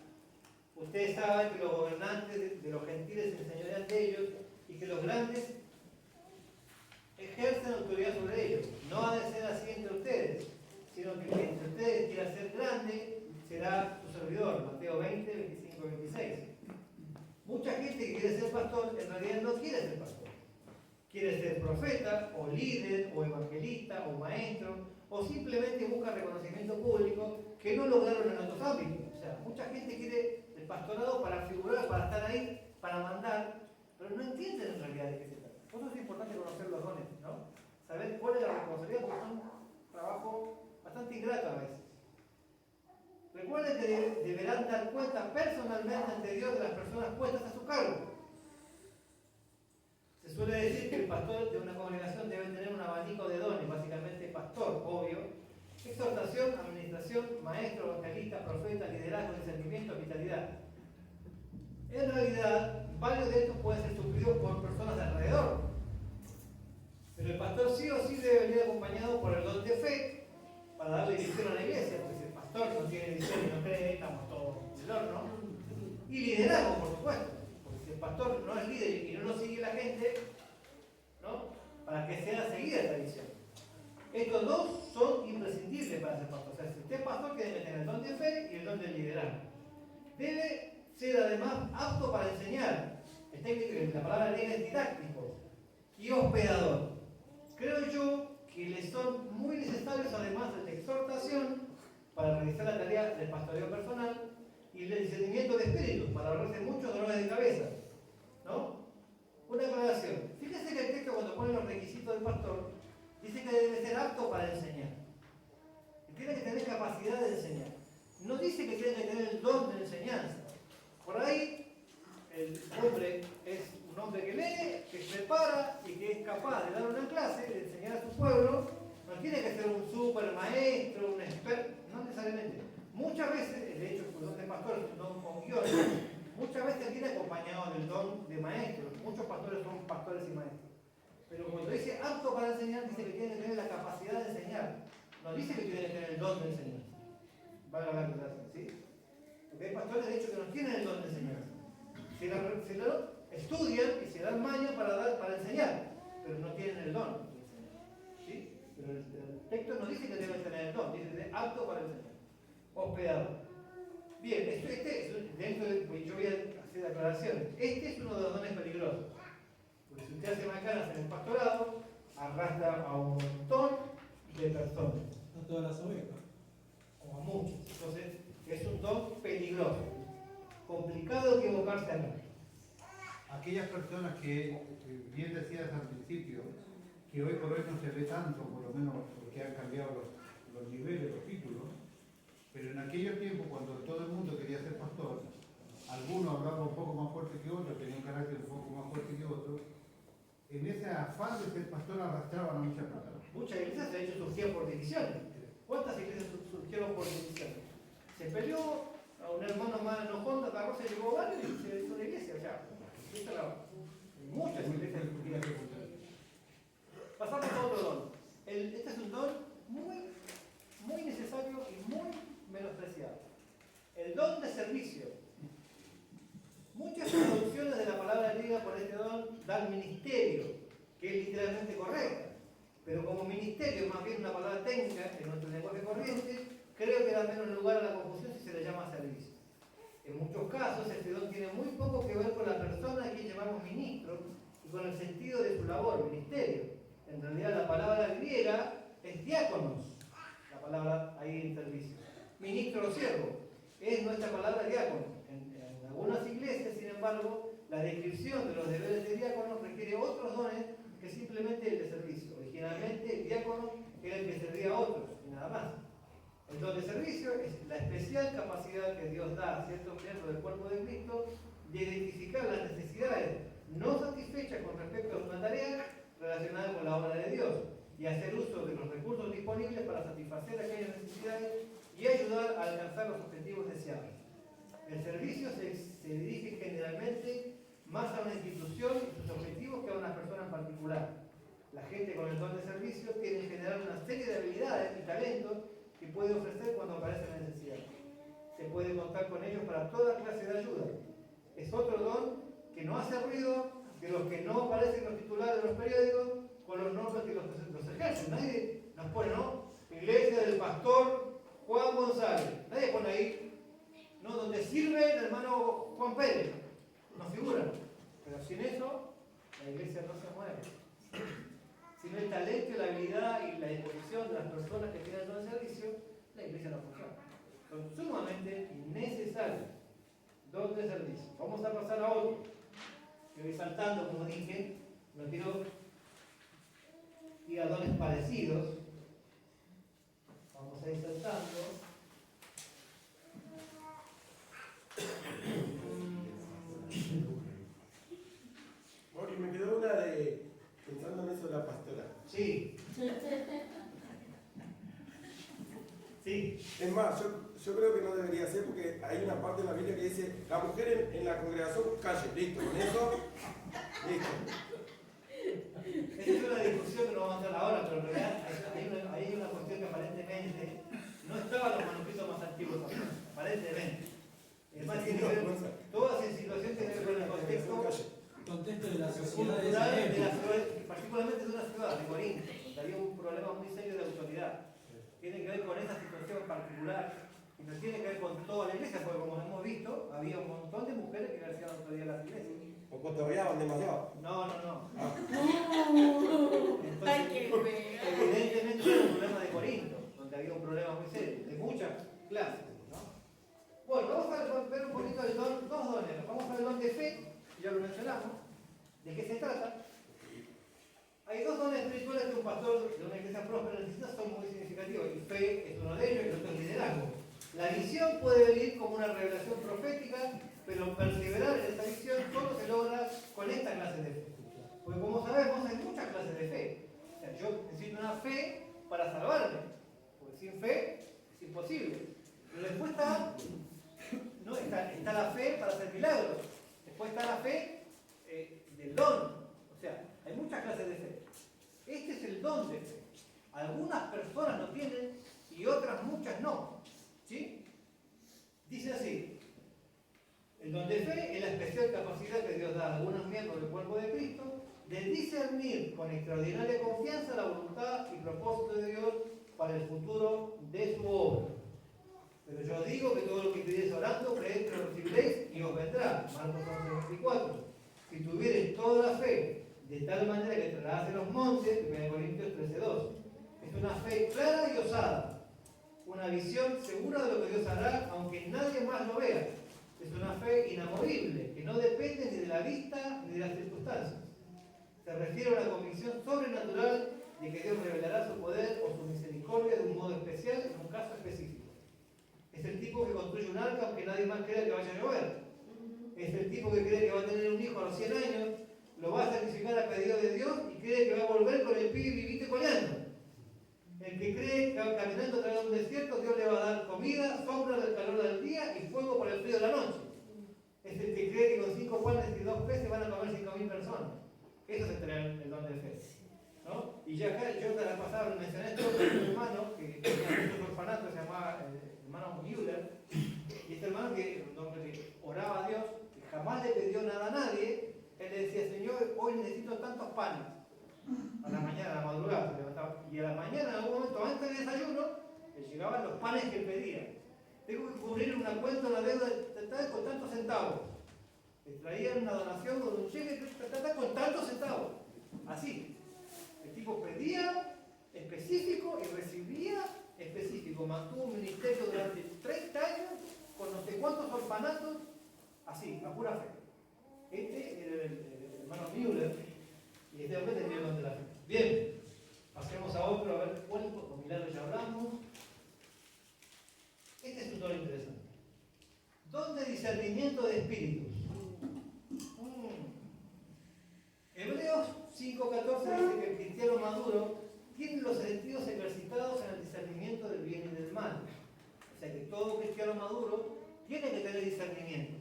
A: Ustedes saben que los gobernantes de los gentiles se enseñorean de ellos y que los grandes ejercen autoridad sobre ellos. No ha de ser así entre ustedes, sino que entre ustedes quiera ser grande, será su servidor. Mateo 20, 25 y 26. Mucha gente que quiere ser pastor, en realidad no quiere ser pastor. Quiere ser profeta, o líder, o evangelista, o maestro, o simplemente busca reconocimiento público que no lograron en otros ámbitos. O sea, mucha gente quiere el pastorado para figurar, para estar ahí, para mandar, pero no entienden en realidad de qué se trata. Por eso es importante conocer los dones, ¿no? Saber cuál es la responsabilidad, porque es un trabajo bastante ingrato a veces. Recuerden que deberán dar cuenta personalmente ante Dios de las personas puestas a su cargo. Se suele decir que el pastor de una congregación debe tener un abanico de dones, básicamente pastor, obvio, exhortación, administración, maestro, evangelista, profeta, liderazgo, discernimiento, vitalidad. En realidad, varios de estos pueden ser suplidos por personas de alrededor. Pero el pastor sí o sí debe venir acompañado por el don de fe para darle visión a la iglesia, porque si el pastor no tiene visión y no cree, estamos todos en el horno. Y liderazgo, por supuesto, porque si el pastor no es líder y no lo sigue la gente, ¿no? Para que sea seguida esta visión. Estos dos son imprescindibles para ser pastor. O sea, si usted es pastor, que debe tener el don de fe y el don del liderazgo. Debe ser además apto para enseñar. La palabra griega es didáctico y hospedador. Creo yo que le son muy necesarios, además de la exhortación, para realizar la tarea del pastoreo personal y el discernimiento de espíritus, para ahorrarse muchos dolores de cabeza, ¿no? Una aclaración. Fíjense que el texto, cuando pone los requisitos del pastor, dice que debe ser apto para enseñar. Que tiene que tener capacidad de enseñar. No dice que tiene que tener el don de enseñanza. Por ahí, el hombre es un hombre que lee, que se prepara y que es capaz de dar una clase, de enseñar a su pueblo. No tiene que ser un super maestro, un experto, no necesariamente. Muchas veces, de hecho, el don de pastor es un don con guión, muchas veces viene acompañado del don de maestro. Muchos pastores son pastores y maestros. Pero cuando dice apto para enseñar, dice que tiene que tener la capacidad de enseñar. No dice que tiene que tener el don de enseñar. Van a hablar de ¿sí? Porque hay pastores, de hecho, que no tienen el don de enseñar. Se lo estudian y se dan maña para enseñar, pero no tienen el don de enseñar. ¿Sí? Pero el texto no dice que deben tener el don, dice que es apto para enseñar. Hospedador. Bien, yo voy a hacer aclaraciones. Este es uno de los dones peligrosos. Porque si usted hace macanas en el pastorado, arrastra a un montón de personas.
F: A todas las ovejas.
A: tomarse a mí.
B: Aquellas personas que, bien decías al principio, que hoy por hoy no se ve tanto, por lo menos porque han cambiado los niveles, los títulos, pero en aquellos tiempos cuando todo el mundo quería ser pastor, algunos hablaban un poco más fuerte que otros, tenían un carácter un poco más fuerte que otros, en ese afán de ser pastor arrastraban a muchas personas.
A: Muchas iglesias de hecho surgieron por divisiones. ¿Cuántas iglesias surgieron por divisiones? Se peleó, a un hermano más enojón, agarró, se llevó varios y se hizo una iglesia. O sea, muchas iglesias surgieron. Pasamos a otro don. Este es un don muy necesario y muy menospreciado. El don de servicio. Muchas traducciones de la palabra griega por este don dan ministerio, que es literalmente correcta. Pero como ministerio es más bien una palabra técnica en nuestro lenguaje corriente, creo que da menos lugar a la confusión si se le llama servicio. En muchos casos, este don tiene muy poco que ver con la persona a quien llamamos ministro y con el sentido de su labor, ministerio. En realidad la palabra griega es diáconos, la palabra ahí en servicio. Ministro o siervo, es nuestra palabra diácono. En algunas iglesias, sin embargo, la descripción de los deberes de diácono requiere otros dones que simplemente el de servicio. Originalmente el diácono era el que servía a otros, y nada más. El don de servicio es la especial capacidad que Dios da a ciertos miembros del cuerpo de Cristo de identificar las necesidades no satisfechas con respecto a una tarea relacionada con la obra de Dios y hacer uso de los recursos disponibles para satisfacer aquellas necesidades y ayudar a alcanzar los objetivos deseados. El servicio se dirige generalmente más a una institución y sus objetivos que a una persona en particular. La gente con el don de servicio tiene en general una serie de habilidades y talentos que puede ofrecer cuando aparece la necesidad. Se puede contar con ellos para toda clase de ayuda. Es otro don que no hace ruido de los que no aparecen en los titulares de los periódicos con los nombres que los ejercen. Nadie nos pone, ¿no? Iglesia del pastor Juan González. Nadie pone ahí, ¿no? Donde sirve el hermano Juan Pérez. No figura. Pero sin eso, la iglesia no se mueve. Sin el talento, la habilidad y la disposición de las personas que tienen todo el servicio, la iglesia no funciona. Son sumamente necesarios. Don de servicio. Vamos a pasar a otro. Que voy saltando, como dije, no quiero ir a dones parecidos. Vamos a ir saltando.
D: Mori, me quedó una de pensando en eso de la pastora.
A: Sí. Sí.
D: Es más, yo creo que no debería ser porque hay una parte de la Biblia que dice la mujer en la congregación calle, listo, con eso, listo.
A: Esa es una discusión que no vamos a hacer ahora, pero en realidad hay una cuestión que aparentemente no estaba en los manuscritos más antiguos, aparentemente. Es más, tiene que ver, toda esa situación tiene que ver con el contexto
F: de la sociedad de
A: cultural
F: esa
A: de la
F: época.
A: ciudad, particularmente de una ciudad, de Corinto, donde había un problema muy serio de autoridad. Tiene que ver con esa situación particular y no tiene que ver con toda la iglesia, porque como hemos visto, había un montón de mujeres que ejercían autoridad en las iglesias.
D: O cotorreaban demasiado.
A: No.
E: Ay,
A: Entonces,
E: qué feo.
A: evidentemente era un problema de Corinto, donde había un problema muy serio, de muchas clases, ¿no? Bueno, vamos a ver un poquito el don, dos dones. Vamos a ver el don de fe, ya lo mencionamos. ¿De qué se trata? Hay dos dones espirituales que un pastor de una iglesia próspera necesita, son muy significativos, y fe es uno de ellos y el otro es liderazgo. La visión puede venir como una revelación profética, pero perseverar en esta visión solo se logra con esta clase de fe. Porque como sabemos, hay muchas clases de fe. O sea, yo necesito una fe para salvarme, porque sin fe es imposible. Pero después está la fe para hacer milagros. Después está la fe del don. O sea, hay muchas clases de fe. Este es el don de fe. Algunas personas lo tienen y otras muchas no. ¿Sí? Dice así: el don de fe es la especial capacidad que Dios da a algunos miembros del cuerpo de Cristo de discernir con extraordinaria confianza la voluntad y propósito de Dios para el futuro de su obra. Pero yo digo que todo lo que pidierais orando, creed que lo recibiréis y os vendrá. Marcos 11:24. Si tuviereis toda la fe, de tal manera que trasladase los montes, 1 Corintios 13:2. Es una fe clara y osada, una visión segura de lo que Dios hará, aunque nadie más lo vea. Es una fe inamovible, que no depende ni de la vista ni de las circunstancias. Se refiere a una convicción sobrenatural de que Dios revelará su poder o su misericordia de un modo especial en un caso específico. Es el tipo que construye un arca aunque nadie más crea que vaya a llover. Es el tipo que cree que va a tener un hijo a los 100 años, lo va a sacrificar a pedido de Dios y cree que va a volver con el pibe vivito y coleando. El que cree que caminando a través de un desierto Dios le va a dar comida, sombra del calor del día y fuego por el frío de la noche. Es el que cree que con 5 panes y 2 peces van a comer 5.000 personas. Eso es el don de fe, ¿no? Y ya acá, yo la pasada mencioné esto con un hermano que tenía muchos orfanatos, se llamaba hermano Müller, y este hermano que un hombre que oraba a Dios, que jamás le pidió nada a nadie, él le decía, Señor, hoy necesito tantos panes. A la mañana, a la madrugada se levantaba. Y a la mañana, en algún momento, antes del desayuno, le llegaban los panes que él pedía. Tengo que cubrir una cuenta, una deuda con tantos centavos. Le traían una donación con un cheque con tantos centavos. Así. El tipo pedía específico y recibía específico. Mantuvo un ministerio durante 30 años con no sé cuántos orfanatos. Así, a pura fe. Este era el hermano Müller. Y este hombre tenía el don de la fe. Bien, pasemos a otro, a ver cuerpo, con milagros ya hablamos. Este es un don interesante. Don de discernimiento de espíritus. Hebreos 5:14 dice que el cristiano maduro tiene los sentidos ejercitados en el discernimiento del bien y del mal. O sea que todo cristiano maduro tiene que tener discernimiento.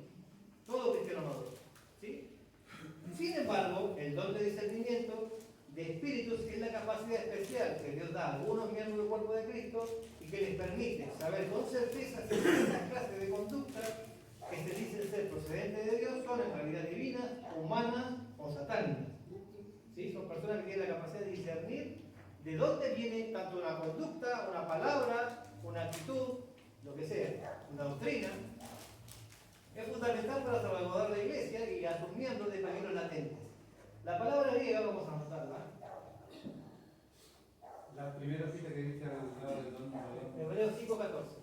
A: Todo cristiano maduro. ¿Sí? Sin embargo, el don de discernimiento de espíritus es la capacidad especial que Dios da a algunos miembros del cuerpo de Cristo y que les permite saber con certeza si estas clases de conducta que se dicen ser procedentes de Dios son en realidad divinas, humanas o satánicas. ¿Sí? Son personas que tienen la capacidad de discernir de dónde viene tanto una conducta, una palabra, una actitud, lo que sea, una doctrina. Es fundamental para salvaguardar la iglesia y a sus miembros de peligros latentes. La palabra griega, vamos a anotarla.
B: La primera cita que dice al lado del don de
A: Hebreos 5:14.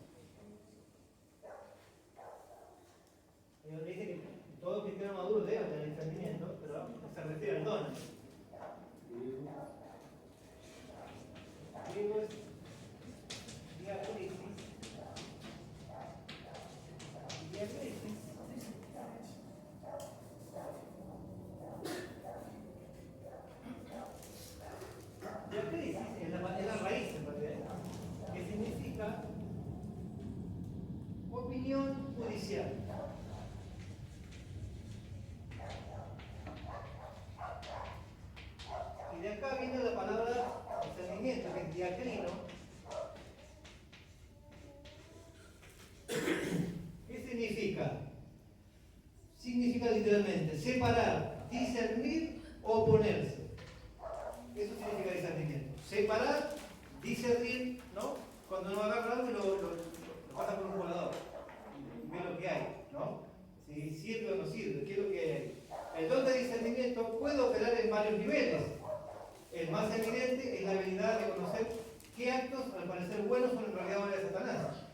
A: Dice que todo cristiano maduro debe tener discernimiento, pero se refiere al don. Griego es diakrisis. Diakrisis es la raíz en realidad, que significa opinión judicial. Y de acá viene la palabra discernimiento, que es diacrino. ¿Qué significa? Significa literalmente separar, discernir, oponerse. Eso significa discernimiento. Separar, discernir, ¿no? Cuando uno agarra algo y lo pasa por un volador. Y ve lo que hay, ¿no? Si sirve o no sirve, qué es lo que hay ahí. El don de discernimiento puede operar en varios niveles. El más evidente es la habilidad de conocer qué actos, al parecer buenos, son en realidad obra de Satanás.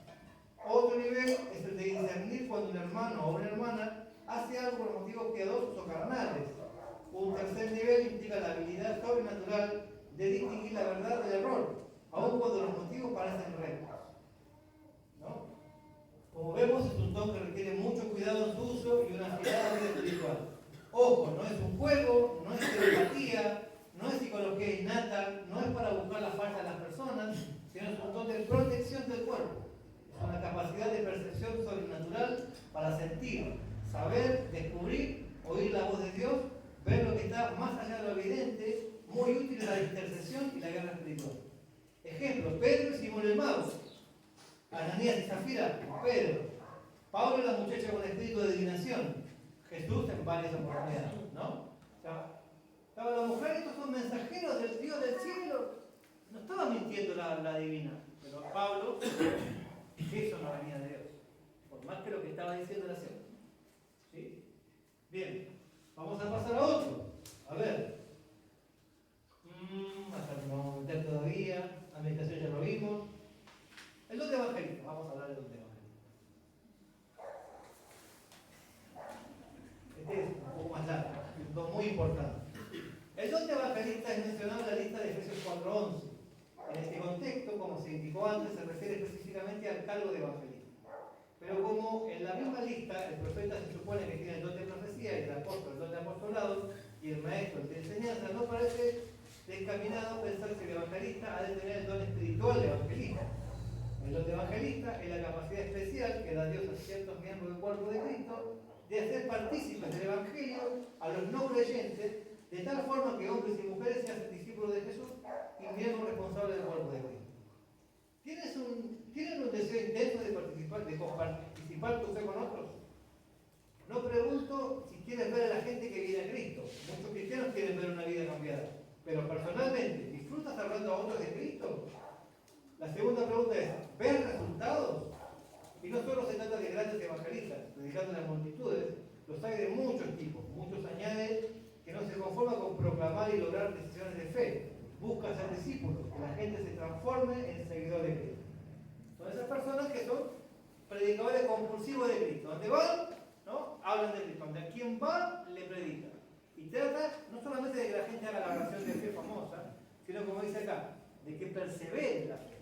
A: Otro nivel es el de discernir cuando un hermano o una hermana hace algo por motivos piadosos o carnales. Un tercer nivel implica la habilidad sobrenatural de distinguir la verdad del error, aun cuando los motivos parecen rectos. ¿No? Como vemos, es un don que requiere mucho cuidado en su uso y una afiada vida espiritual. Ojo, no es un juego, no es telepatía, no es psicología innata, no es para buscar la falta de las personas, sino es un don de protección del cuerpo. Es una capacidad de percepción sobrenatural para sentir, saber, descubrir, oír la voz de Dios, ver lo que está más allá de lo evidente, muy útil en la intercesión y la guerra espiritual. Ejemplo, Pedro y Simón el Mago, Ananías y Zafira, Pedro, Pablo y la muchacha con espíritu de adivinación, Jesús en varias oportunidades, ¿no? O sea, estaba la mujer, estos son mensajeros del Dios del cielo. No estaba mintiendo la divina, pero Pablo, eso no venía de Dios, por más que lo que estaba diciendo era cierto. ¿Sí? Bien, vamos a pasar a otro. A ver. Hasta que nos vamos a meter todavía. La meditación ya lo vimos. El don de evangelista. Vamos a hablar del don de evangelista. importante. El don de evangelista es mencionado en la lista de Efesios 4:11. En este contexto, como se indicó antes, se refiere específicamente al cargo de evangelista. Pero como en la misma lista el profeta se supone que tiene el don de profecía y el apóstol el don de apostolado y el maestro el de enseñanza, no parece descaminado pensar que el evangelista ha de tener el don espiritual de evangelista. El don de evangelista es la capacidad especial que da Dios a ciertos miembros del cuerpo de Cristo de hacer partícipes del Evangelio a los no creyentes, de tal forma que hombres y mujeres sean discípulos de Jesús y miembros responsables del cuerpo de Cristo. ¿Tienen un deseo intenso de participar con usted con otros? No pregunto si quieres ver a la gente que viene a Cristo. Muchos cristianos quieren ver una vida cambiada. Pero personalmente, ¿disfrutas hablando a otros de Cristo? La segunda pregunta es, ¿ves resultados? Y no solo se trata de grandes evangelistas, predicando a las multitudes, los hay de muchos tipos. Muchos añaden que no se conforma con proclamar y lograr decisiones de fe. Busca ser discípulos, que la gente se transforme en seguidor de Cristo. Son esas personas que son predicadores compulsivos de Cristo. Donde van, ¿no? Hablan de Cristo. Donde a quien va, le predican. Y trata no solamente de que la gente haga la oración de fe famosa, sino como dice acá, de que persevere la fe,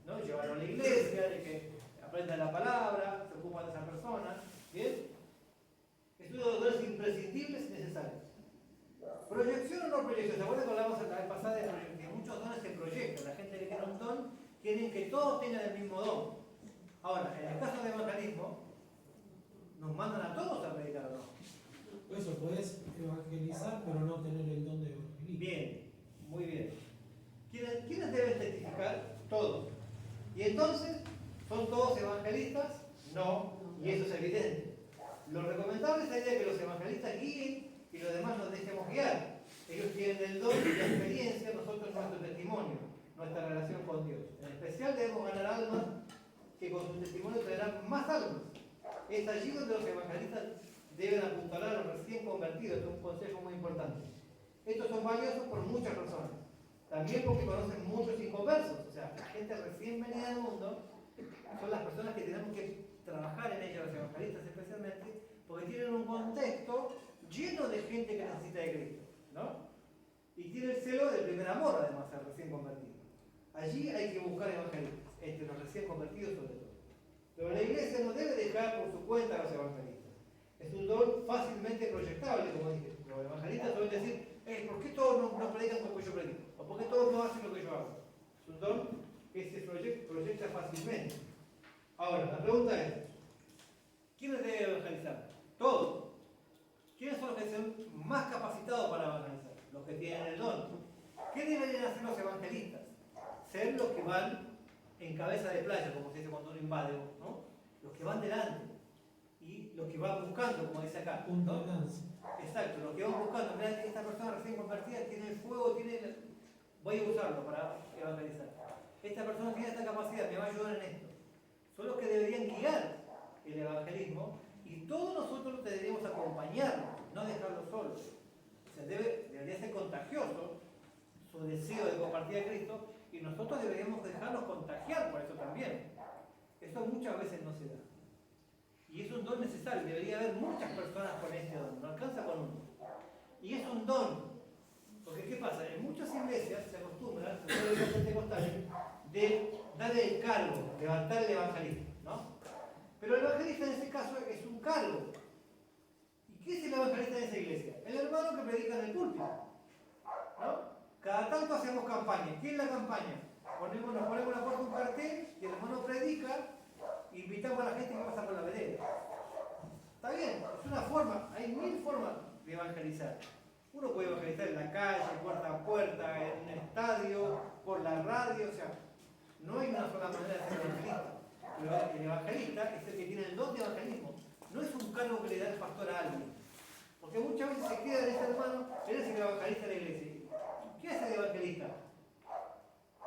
A: ¿no? Llevarlo a la iglesia, de que aprendan la palabra, se ocupan de esa persona. ¿Bien? Estudios de doctores imprescindibles y necesarios. ¿Proyección o no proyección? ¿Se acuerdan que hablamos la vez pasada de proyección? Que muchos dones se proyectan. La gente que tiene un don quieren que todos tengan el mismo don. Ahora, en el caso de evangelismo, nos mandan a todos a predicar, ¿o no?
F: Por eso podés evangelizar, pero no tener el don de evangelismo.
A: Bien, muy bien. ¿Quiénes deben testificar? Todos. ¿Y entonces, son todos evangelistas? No, y eso es evidente. Lo recomendable sería que los evangelistas guíen y los demás nos dejemos guiar. Ellos tienen el don y la experiencia, nosotros nuestro testimonio, nuestra relación con Dios. En especial debemos ganar almas que con su testimonio traerán más almas. Es allí donde los evangelistas deben apuntalar a los recién convertidos. Este es un consejo muy importante. Estos son valiosos por muchas razones. También porque conocen muchos inconversos. O sea, la gente recién venida al mundo son las personas que tenemos que trabajar en ellas, los evangelistas especialmente, porque tienen un contexto lleno de gente que necesita de Cristo, ¿no? Y tiene el celo del primer amor, además, al recién convertido. Allí hay que buscar evangelistas, entre los recién convertidos sobre todo. Pero la iglesia no debe dejar por su cuenta a los evangelistas. Es un don fácilmente proyectable, como dije. Los evangelistas suelen decir, ¿por qué todos no predican como yo predico? ¿O por qué todos no hacen lo que yo hago? Es un don que se proyecta fácilmente. Ahora, la pregunta es, ¿quiénes deben evangelizar? Todos. ¿Quiénes son los que son más capacitados para evangelizar? Los que tienen el don. ¿Qué deberían hacer los evangelistas? Ser los que van en cabeza de playa, como se dice cuando uno invade, ¿no? Los que van delante. Y los que van buscando, como dice acá.
F: Punto
A: ¿no?
F: de lanza.
A: Exacto, los que van buscando. Mirá, esta persona recién convertida tiene el fuego, voy a usarlo para evangelizar. Esta persona tiene esta capacidad, me va a ayudar en esto. Son los que deberían guiar el evangelismo y todos nosotros deberíamos acompañarlos, no dejarlos solos. O sea, debería ser contagioso su deseo de compartir a Cristo y nosotros deberíamos dejarlos contagiar por eso también. Eso muchas veces no se da. Y es un don necesario, debería haber muchas personas con este don, no alcanza con uno. Y es un don, porque ¿qué pasa? En muchas iglesias se acostumbra, sobre todo en los pentecostales, de darle el cargo, levantar el evangelista, ¿no? Pero el evangelista en ese caso es un cargo. ¿Y qué es el evangelista en esa iglesia? El hermano que predica en el púlpito, ¿no? Cada tanto hacemos campaña. ¿Quién es la campaña? Nos ponemos en la puerta un cartel y el hermano predica e invitamos a la gente que pasa por la vereda. Está bien, es una forma, hay 1000 formas de evangelizar. Uno puede evangelizar en la calle, puerta a puerta, en un estadio, por la radio, o sea, no hay una sola manera de ser evangelista. Pero el evangelista es el que tiene el don de evangelismo. No es un cargo que le da el pastor a alguien. Porque muchas veces se queda en ese hermano, él es el evangelista de la iglesia. ¿Qué hace el evangelista?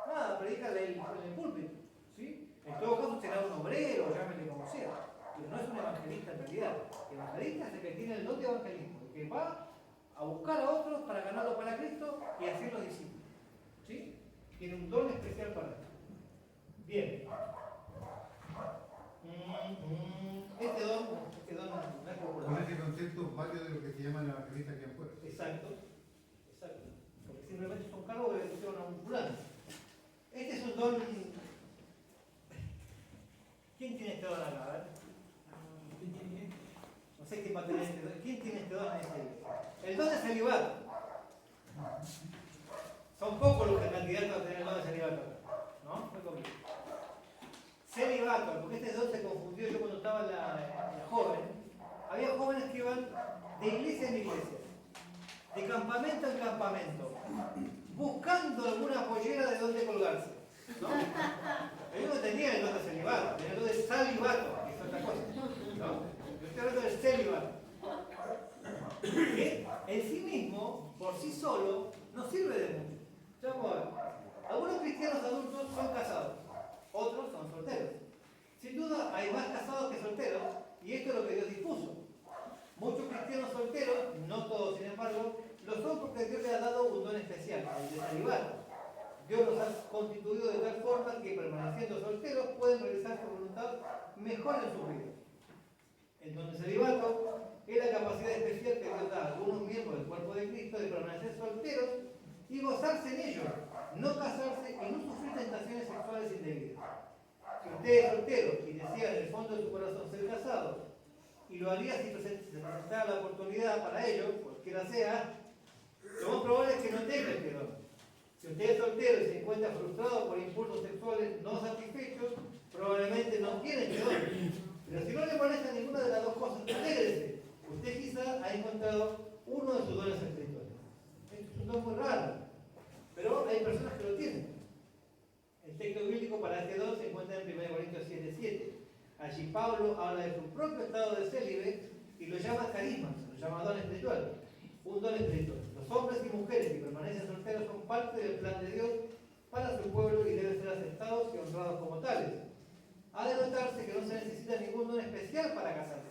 A: Nada, predica en el púlpito. ¿Sí? En todo caso será un obrero, llámenle como sea. Pero no es un evangelista en realidad. El evangelista es el que tiene el don de evangelismo, el que va a buscar a otros para ganarlos para Cristo y hacerlos discípulos. ¿Sí? Tiene un don especial para esto. Bien. Este don no es
B: Con
A: popular.
B: ese concepto varios de los que se llaman evangelistas aquí afuera.
A: Exacto, exacto. Porque simplemente son cargos que le pusieron a un fulano. Este es un don. ¿Quién tiene este don acá? A ver. No sé quién va a tener este don. ¿Quién tiene este don en esta iglesia? El don de celibato. Son pocos los candidatos a tener el don de celibato. ¿No? Muy poquito. Celibato, porque este don se confundió yo cuando estaba en la joven. Había jóvenes que iban de iglesia en iglesia, de campamento en campamento, buscando alguna pollera de donde colgarse. ¿No? Ellos no tenían el don de celibato, tenían el don de salibato, que es otra cosa. ¿No? Yo estoy hablando del celibato. Que en sí mismo, por sí solo, no sirve de mucho. Ya vamos a ver. Algunos cristianos adultos son casados, otros son solteros. Sin duda hay más casados que solteros, y esto es lo que Dios dispuso. Muchos cristianos solteros, no todos sin embargo, lo son porque Dios les ha dado un don especial, el de celibato. Dios los ha constituido de tal forma que permaneciendo solteros pueden realizar su voluntad mejor en su vida. El don de celibato es la capacidad especial que Dios da a algunos miembros del cuerpo de Cristo de permanecer solteros y gozarse en ello, no casarse y no sufrir tentaciones sexuales indebidas. Si usted es soltero y desea en el fondo de su corazón ser casado, y lo haría si se presentara la oportunidad para ello, cualquiera sea, lo más probable es que no tenga este don. Si usted es soltero y se encuentra frustrado por impulsos sexuales no satisfechos, probablemente no tiene este don. Pero si no le molesta ninguna de las dos cosas, alégrese. Usted quizá ha encontrado uno de sus dones espirituales. Esto es un don muy raro, pero hay personas que lo tienen. El texto bíblico para este don se encuentra en 1 Corintios 7:7. Allí Pablo habla de su propio estado de célibe y lo llama carisma, lo llama don espiritual. Un don espiritual. Los hombres y mujeres que permanecen solteros son parte del plan de Dios para su pueblo y deben ser aceptados y honrados como tales. Ha de notarse que no se necesita ningún don especial para casarse,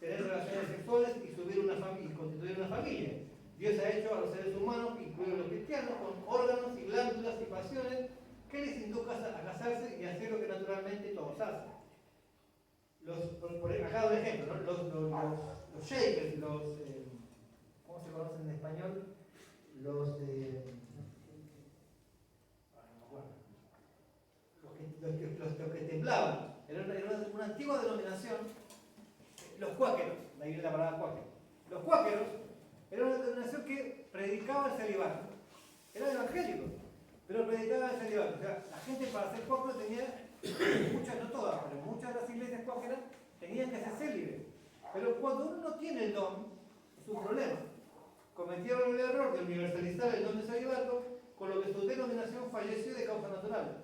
A: tener relaciones sexuales y subir una familia, y constituir una familia. Dios ha hecho a los seres humanos, incluidos los cristianos, con órganos y glándulas y pasiones que les inducan a casarse y hacer lo que naturalmente todos hacen. Acá un ejemplo, ¿no? Los shakers, ¿cómo se conocen en español? Los que temblaban. Era una antigua denominación, los cuáqueros, de ahí viene la palabra cuáquero. Los cuáqueros era una denominación que predicaba el celibato. Eran evangélicos, pero predicaban el celibato. O sea, la gente para ser cuáquero tenía, muchas, no todas, pero muchas de las iglesias cuáqueras tenían que ser célibes. Pero cuando uno no tiene el don, es un problema. Cometieron el error de universalizar el don de celibato, con lo que su denominación falleció de causa natural.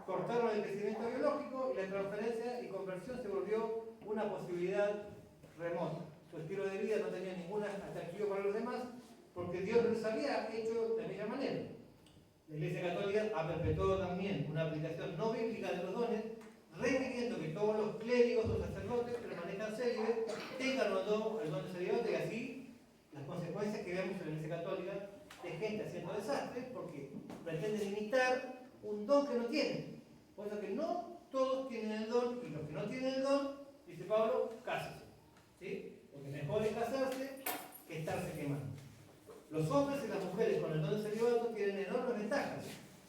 A: Cortaron el crecimiento biológico y la transferencia y conversión se volvió una posibilidad remota. Su estilo de vida no tenía ningún atractivo para los demás porque Dios les había hecho de aquella manera. La Iglesia Católica ha perpetuado también una aplicación no bíblica de los dones, requiriendo que todos los clérigos o sacerdotes permanezcan célibes, tengan el don de celibato, y así las consecuencias que vemos en la Iglesia Católica de gente haciendo desastres porque pretenden imitar un don que no tienen. Por eso que no todos tienen el don, y los que no tienen el don, dice Pablo, cásense. ¿Sí? Porque mejor es casarse que estarse quemando. Los hombres y las mujeres con el don de celibato tienen enormes ventajas.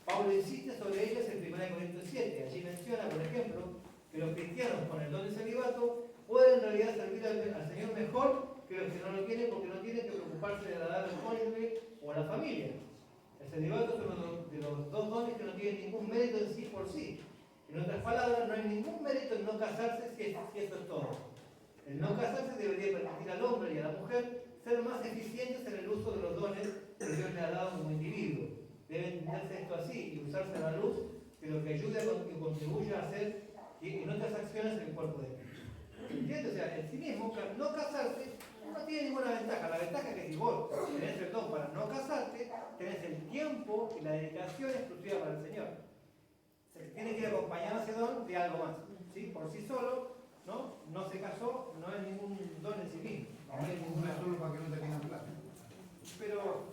A: Pablo insiste sobre ellas en 1 Corintios 7. Allí menciona, por ejemplo, que los cristianos con el don de celibato pueden en realidad servir al Señor mejor que los que no lo tienen, porque no tienen que preocuparse de agradar al cónyuge o a la familia. El celibato es uno de los dos dones que no tienen ningún mérito en sí por sí. En otras palabras, no hay ningún mérito en no casarse si esto es todo. El no casarse debería permitir al hombre y a la mujer ser más eficientes en el uso de los dones que Dios le ha dado como individuo. Debe entenderse esto así y usarse a la luz de lo que ayude y contribuya a hacer en otras acciones en el cuerpo de Cristo. ¿Entiendes? O sea, en sí mismo, no casarse no tiene ninguna ventaja. La ventaja es que si vos tenés el don para no casarte, tenés el tiempo y la dedicación exclusiva para el Señor. Se tiene que ir acompañado ese don de algo más. ¿Sí? Por sí solo, no se casó, no es ningún don en sí mismo.
B: No hay ningún solo para que no te tengan plata.
A: Pero,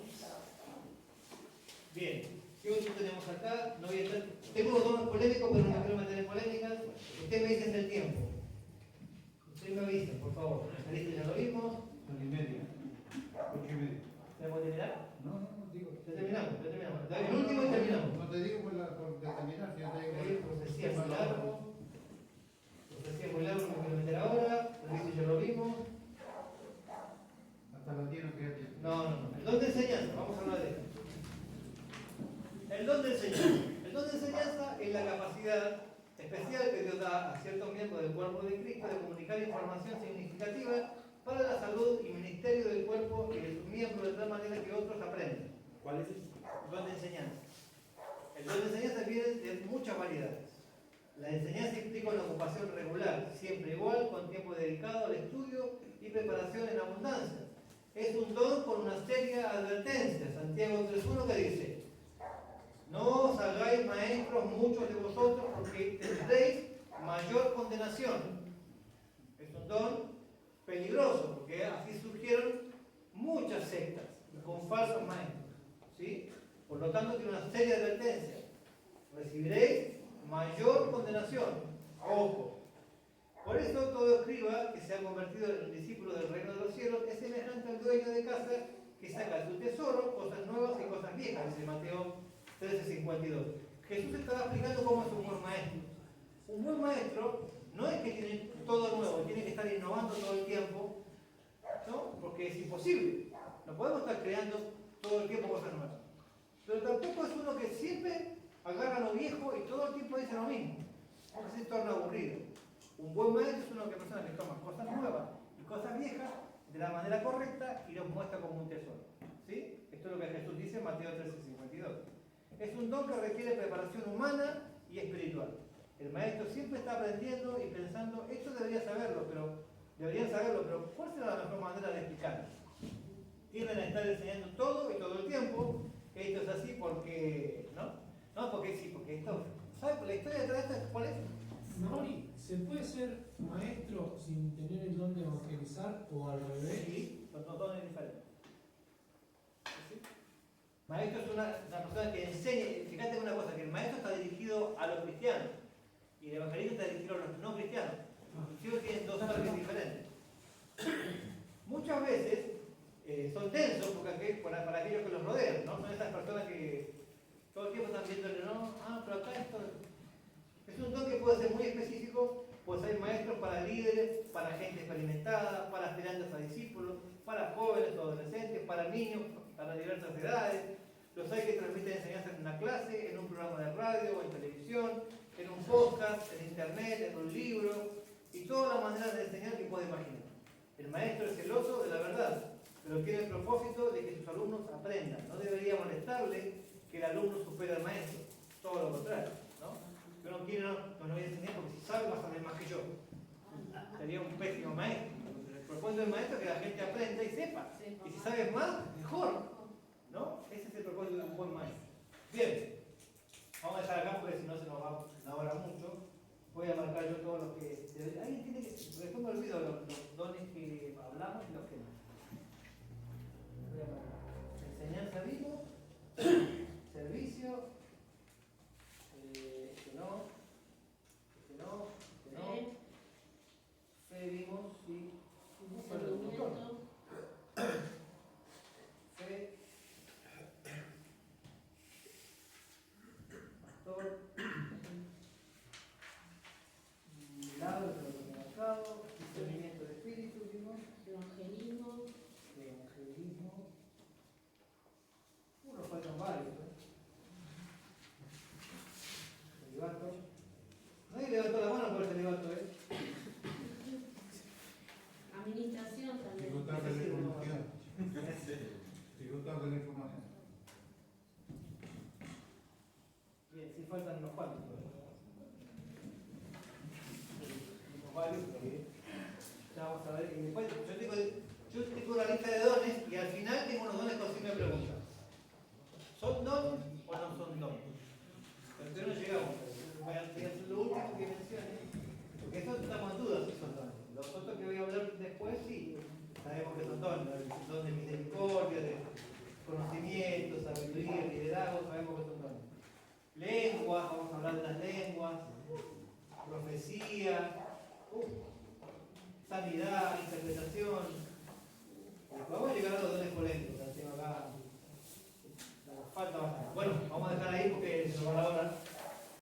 A: bien, ¿qué otro tenemos acá? No voy a estar, tengo unos dones polémicos, pero no me quiero meter en polémicas. Usted me dice el tiempo. Usted me avisa, por favor. La lista ya lo vimos.
B: 1:30. 8:30.
A: ¿Tenemos que terminar?
B: No, digo.
A: Ya terminamos, ya terminamos. El último y terminamos.
B: No te digo por determinar, si yo te digo.
A: Profecía es muy largo. Profecía es muy largo, no me quiero meter ahora. Lo dice ya lo vimos.
B: Hasta los 10 no queda tiempo.
A: No. El don de enseñanza, vamos a hablar de esto. El don de enseñanza. El don de enseñanza es la capacidad especial que Dios da a ciertos miembros del cuerpo de Cristo de comunicar información significativa para la salud y ministerio del cuerpo y de sus miembros de tal manera que otros aprendan.
D: ¿Cuál es?
A: El don de enseñanza. El don de enseñanza viene de muchas variedades. La enseñanza implica una ocupación regular, siempre igual, con tiempo dedicado al estudio y preparación en abundancia. Es un don con una seria advertencia. Santiago 3.1 que dice: no os hagáis maestros muchos de vosotros, porque tendréis mayor condenación. Es un don peligroso, porque así surgieron muchas sectas con falsos maestros. ¿Sí? Por lo tanto, tiene una seria advertencia. Recibiréis mayor condenación. Ojo. Por eso todo escriba que se ha convertido en un discípulo del reino de los cielos es semejante al dueño de casa que saca de su tesoro cosas nuevas y cosas viejas, dice Mateo 13:52. Jesús estaba explicando cómo es un buen maestro. Un buen maestro no es que tiene todo nuevo, tiene que estar innovando todo el tiempo, ¿no? Porque es imposible. No podemos estar creando todo el tiempo cosas nuevas. Pero tampoco es uno que siempre agarra lo viejo y todo el tiempo dice lo mismo, porque se torna aburrido. Un buen maestro es una persona que toma cosas nuevas y cosas viejas de la manera correcta y los muestra como un tesoro. ¿Sí? Esto es lo que Jesús dice en Mateo 13:52. Es un don que requiere preparación humana y espiritual. El maestro siempre está aprendiendo y pensando: esto deberían saberlo, pero ¿cuál será la mejor manera de explicarlo? Tienden a estar enseñando todo y todo el tiempo. Esto es así porque, ¿no? Porque sí, porque esto, ¿sabes? La historia detrás de esto, ¿cuál es?
F: Mauri, ¿se puede ser maestro sin tener el don de evangelizar o al revés?
A: Sí, los dos dones diferentes. ¿Sí? Maestro es una persona que enseña. Fíjate una cosa, que el maestro está dirigido a los cristianos y el evangelista está dirigido a los no cristianos. Inclusive tienen dos targets diferentes. Muchas veces son tensos porque para aquellos que los rodean, ¿no? Son esas personas que todo el tiempo están viéndole, ¿no? Pero acá esto es un don que puede ser muy específico, pues hay maestros para líderes, para gente experimentada, para aspirantes a discípulos, para jóvenes o adolescentes, para niños, para diversas edades. Los hay que transmiten enseñanza en una clase, en un programa de radio o en televisión, en un podcast, en internet, en un libro, y todas las maneras de enseñar que puede imaginar. El maestro es celoso de la verdad, pero tiene el propósito de que sus alumnos aprendan. No debería molestarle que el alumno supere al maestro, todo lo contrario, ¿no? Yo no quiero, no lo voy a enseñar porque si sabe vas a saber más que yo. Sería un pésimo maestro. El propósito del maestro es que la gente aprenda y sepa. Y si sabes más, mejor, ¿no? Ese es el propósito de un buen maestro. Bien, vamos a dejar acá porque si no se nos va a ahorrar mucho. Voy a marcar yo todos los que... Alguien tiene que... Después me olvido los dones que hablamos y los que no. Voy a marcar. Enseñanza vivo, servicio, fe vimos y
E: Discernimiento.
A: fe, pastor, milagros de lo que he marcado, discernimiento de espíritu vimos,
E: Evangelismo.
A: evangelismo. Nos faltan varios, celibato. Nadie levantó la mano por el celibato,
E: Administración también.
B: Dificultad de la información. Dificultad de la información.
A: Bien, sí faltan unos cuantos. Varios, ya vamos a ver. Y después yo tengo una lista de dones y al final tengo unos dones con signo de pregunta. ¿Son dones o no son dones? Pero no llegamos. Voy a hacer lo último que mencioné, porque esto estamos en duda si son dones. Los otros que voy a hablar después sí, sabemos que son dones. El don de misericordia, de conocimiento, sabiduría, liderazgo, sabemos que son dones. Lenguas, vamos a hablar de las lenguas, profecía, sanidad, interpretación, llegar a los dones políticos.